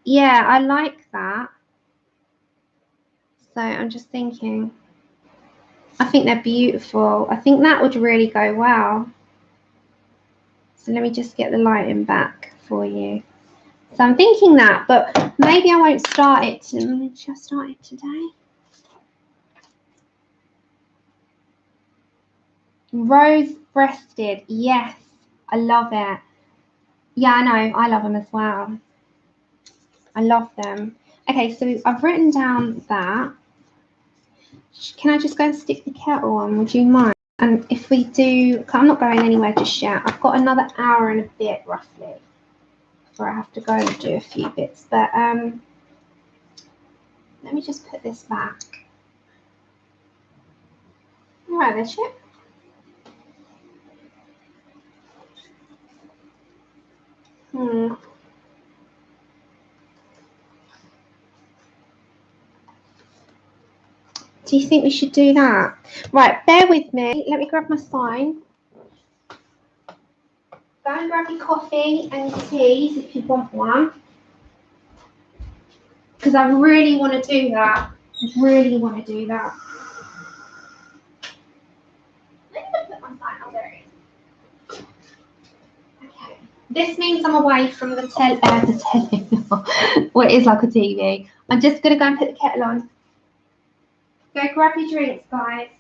A: Yeah, I like that. So I'm just thinking, I think they're beautiful. I think that would really go well. So let me just get the lighting back for you. So I'm thinking that, but maybe I won't start it. Should I start it today? Rose-breasted, yes, I love it. Yeah, I know, I love them as well. I love them. Okay, so I've written down that. Can I just go and stick the kettle on? Would you mind? And if we do, I'm not going anywhere just yet. I've got another hour and a bit roughly before I have to go and do a few bits. But let me just put this back. All right, then, Chip. Do you think we should do that? Right, bear with me. Let me grab my sign. Go and grab your coffee and teas if you want one. Because I really want to do that. I really want to do that. Let me put my sign on there. Okay. This means I'm away from the telly. Well, it is like a TV. I'm just going to go and put the kettle on. Go grab your drinks, guys.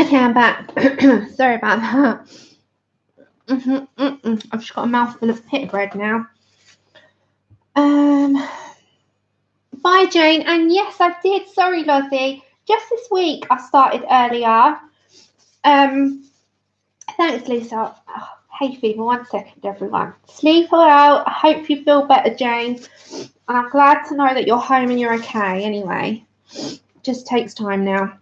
A: Okay, I'm back. Sorry about that. I've just got a mouthful of pita bread now. Bye, Jane. And yes, I did. Sorry, Lozzie. Just this week, I started earlier. Thanks, Lisa. Oh, hay fever. 1 second, everyone. Sleep well. I hope you feel better, Jane. And I'm glad to know that you're home and you're okay. Anyway, just takes time now.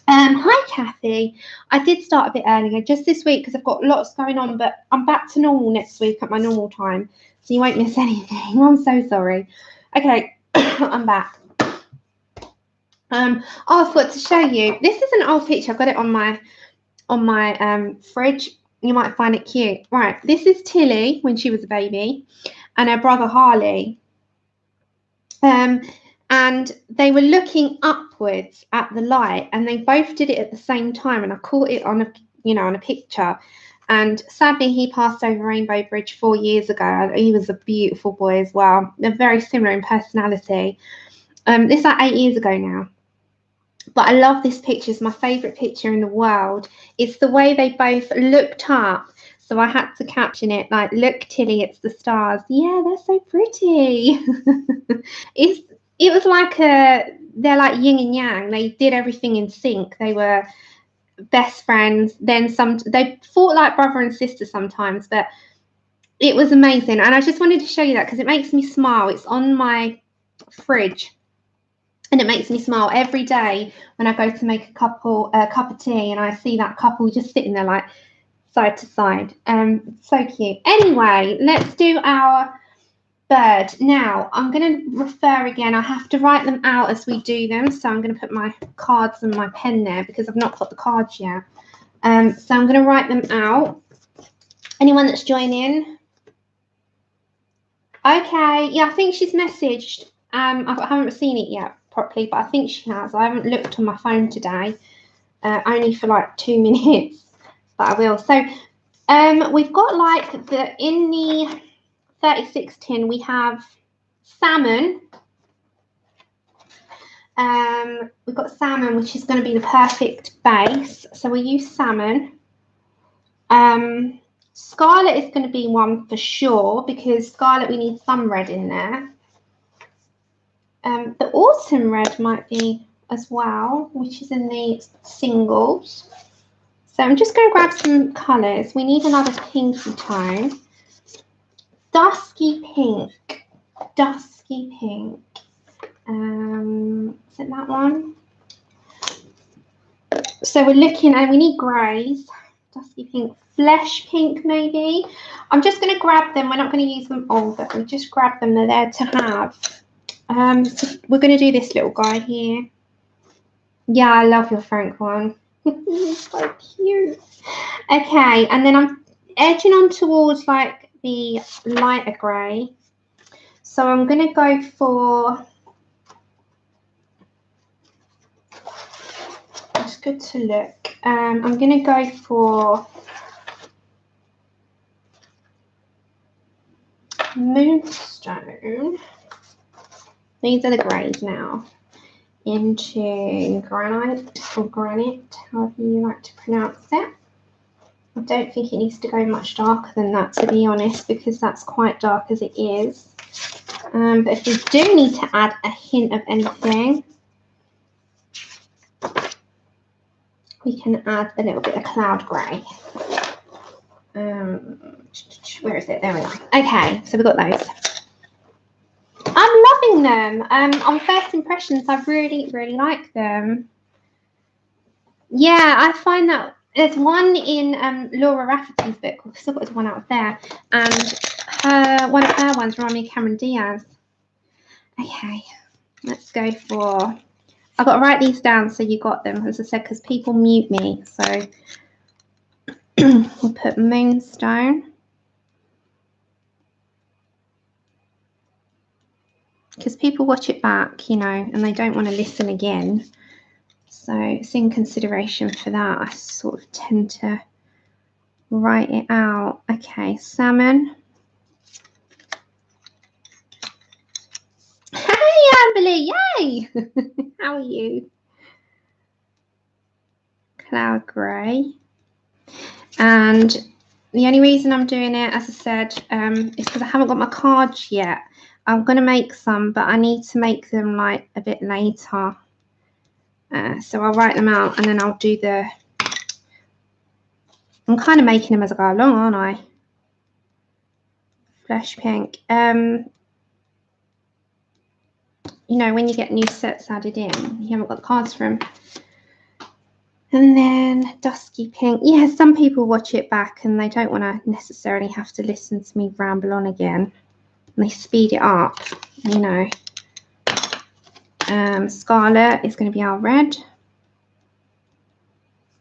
A: Hi, Kathy. I did start a bit earlier just this week because I've got lots going on, but I'm back to normal next week at my normal time, so you won't miss anything. I'm so sorry. Okay, I'm back. I forgot to show you. This is an old picture. I've got it on my fridge. You might find it cute. Right, this is Tilly when she was a baby, and her brother Harley. And they were looking upwards at the light, and they both did it at the same time. And I caught it on a picture. And sadly, he passed over Rainbow Bridge 4 years ago. He was a beautiful boy as well. They're very similar in personality. This is like 8 years ago now. But I love this picture. It's my favourite picture in the world. It's the way they both looked up. So I had to caption it like, look, Tilly, it's the stars. Yeah, they're so pretty. It was like they're like yin and yang. They did everything in sync. They were best friends. Then they fought like brother and sister sometimes, but it was amazing. And I just wanted to show you that because it makes me smile. It's on my fridge. And it makes me smile every day when I go to make a cup of tea and I see that couple just sitting there like side to side. So cute. Anyway, let's do our bird. Now, I'm going to refer again. I have to write them out as we do them. So I'm going to put my cards and my pen there because I've not got the cards yet. So I'm going to write them out. Anyone that's joining? Okay. Yeah, I think she's messaged. I haven't seen it yet properly, but I think she has. I haven't looked on my phone today, only for like 2 minutes, but I will. So we've got like in the 36 tin, we have salmon. We've got salmon, which is going to be the perfect base. So we use salmon. Scarlet is going to be one for sure because scarlet, we need some red in there. The autumn red might be as well, which is in the singles. So I'm just going to grab some colours. We need another pinky tone. Dusky pink. Dusky pink. Is it that one? So we're looking, and we need greys. Dusky pink. Flesh pink, maybe. I'm just going to grab them. We're not going to use them all, but we'll just grab them. They're there to have. So we're going to do this little guy here. Yeah, I love your Frank one. So cute. Okay, and then I'm edging on towards like the lighter grey. So I'm going to go for, it's good to look. I'm going to go for Moonstone. These are the greys now. Into granite or granite, however you like to pronounce it. I don't think it needs to go much darker than that, to be honest, because that's quite dark as it is. But if we do need to add a hint of anything, we can add a little bit of cloud grey. Where is it? There we are. Okay, so we've got those. I'm loving them. On first impressions, I really, really like them. Yeah, I find that there's one in Laura Rafferty's book. I've still got one out there, and one of her ones remind me of Cameron Diaz. Okay, let's go for. I've got to write these down so you got them, as I said, because people mute me. So we'll put Moonstone. Because people watch it back, you know, and they don't want to listen again. So it's in consideration for that. I sort of tend to write it out. Okay, salmon. Hey, Amberly, yay! How are you? cloud grey. And the only reason I'm doing it, as I said, is because I haven't got my cards yet. I'm going to make some, but I need to make them like a bit later. So I'll write them out and then I'll do the... I'm kind of making them as I go along, aren't I? Flesh pink. You know, when you get new sets added in, you haven't got the cards for them. And then dusky pink. Yeah, some people watch it back and they don't want to necessarily have to listen to me ramble on again. And they speed it up, you know. Scarlet is going to be our red.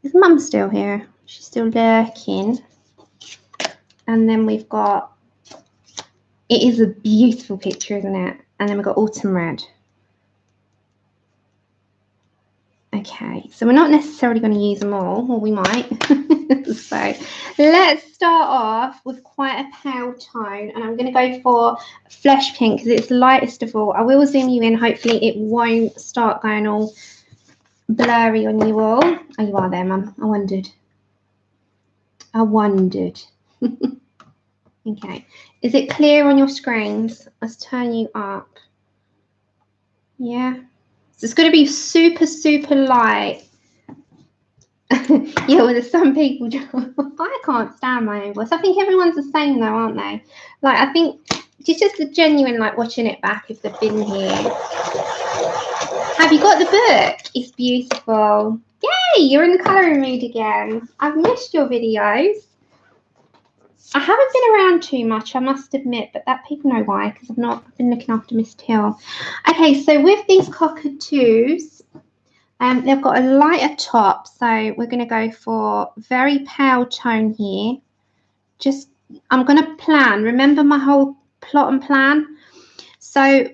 A: Is Mum still here? She's still lurking. And then we've got, it is a beautiful picture, isn't it? And then we've got autumn red. Okay, so we're not necessarily going to use them all, or we might. So let's start off with quite a pale tone, and I'm going to go for flesh pink because it's the lightest of all. I will zoom you in. Hopefully it won't start going all blurry on you all. Oh, you are there, Mum. I wondered. Okay, is it clear on your screens? Let's turn you up. Yeah, so it's going to be super, super light. Yeah, well, there's some people, I can't stand my own voice. I think everyone's the same though, aren't they? Like, I think it's just a genuine, like, watching it back if they've been here. Have you got the book? It's beautiful. Yay, you're in the colouring mood again. I've missed your videos. I haven't been around too much, I must admit, but that people know why, because I've been looking after Miss Till. Okay, so with these cockatoos, they've got a lighter top, so we're going to go for very pale tone here. Just, I'm going to plan. Remember my whole plot and plan? So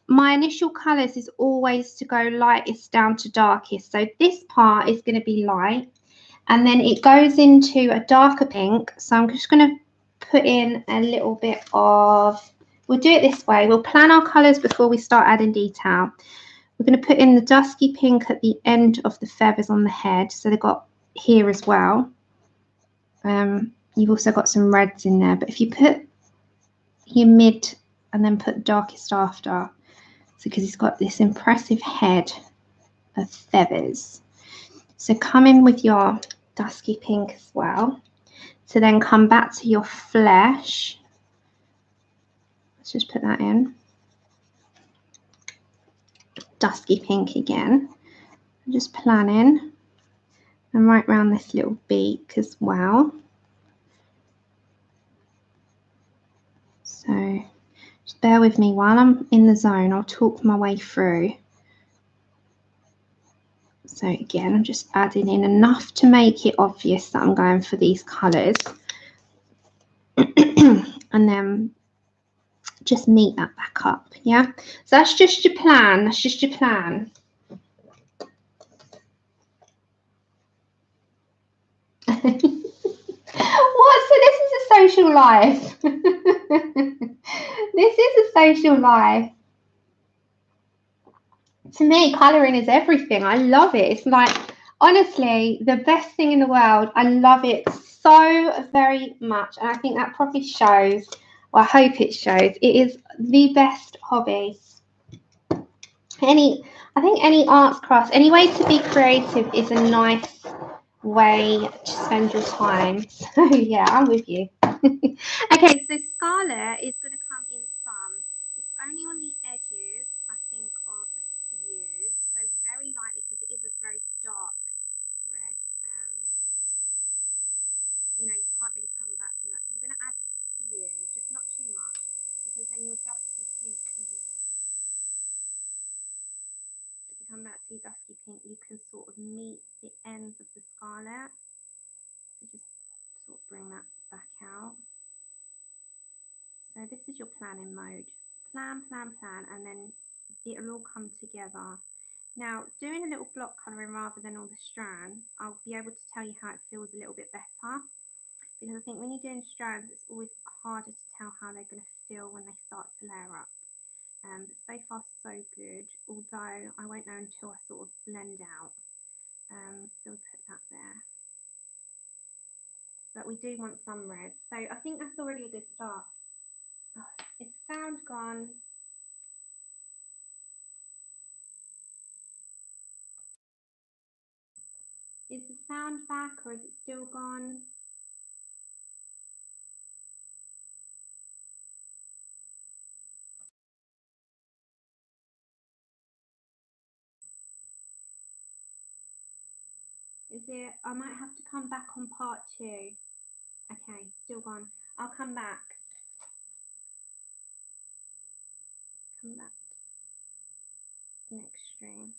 A: my initial colours is always to go lightest down to darkest. So this part is going to be light, and then it goes into a darker pink. So I'm just going to put in a little bit of, we'll do it this way. We'll plan our colours before we start adding detail. We're going to put in the dusky pink at the end of the feathers on the head. So they've got here as well. You've also got some reds in there. But if you put your mid and then put darkest after, so because he's got this impressive head of feathers. So come in with your dusky pink as well. So then come back to your flesh. Let's just put that in. Dusky pink again. I'm just planning and right around this little beak as well. So just bear with me while I'm in the zone. I'll talk my way through. So again, I'm just adding in enough to make it obvious that I'm going for these colours. And then just neat that back up, yeah? So that's just your plan. That's just your plan. What? So this is a social life. This is a social life. To me, colouring is everything. I love it. It's like, honestly, the best thing in the world. I love it so very much. And I think that probably shows, or I hope it shows, it is the best hobby. I think any arts, crafts, any way to be creative is a nice way to spend your time. So yeah, I'm with you. Okay, so Scarlet is going to come in some. It's only on the edges, I think, of a few. So very lightly, because it is a very dark red. You know, you can't really come back from that. So we're going to add a few, just not too much, because then your dusky pink can be back again. If you come back to your dusky pink, you can sort of meet the ends of the scarlet. So just sort of bring that back out. So this is your planning mode. Plan, plan, plan, and then it'll all come together. Now, doing a little block colouring rather than all the strands, I'll be able to tell you how it feels a little bit better. Because I think when you're doing strands, it's always harder to tell how they're going to feel when they start to layer up. But so far, so good. Although I won't know until I sort of blend out. So we'll put that there. we do want some red. So I think that's already a good start. Oh, is the sound gone? Is the sound back or is it still gone? Is it? I might have to come back on part 2. Okay, still gone. I'll come back. Come back. Next stream.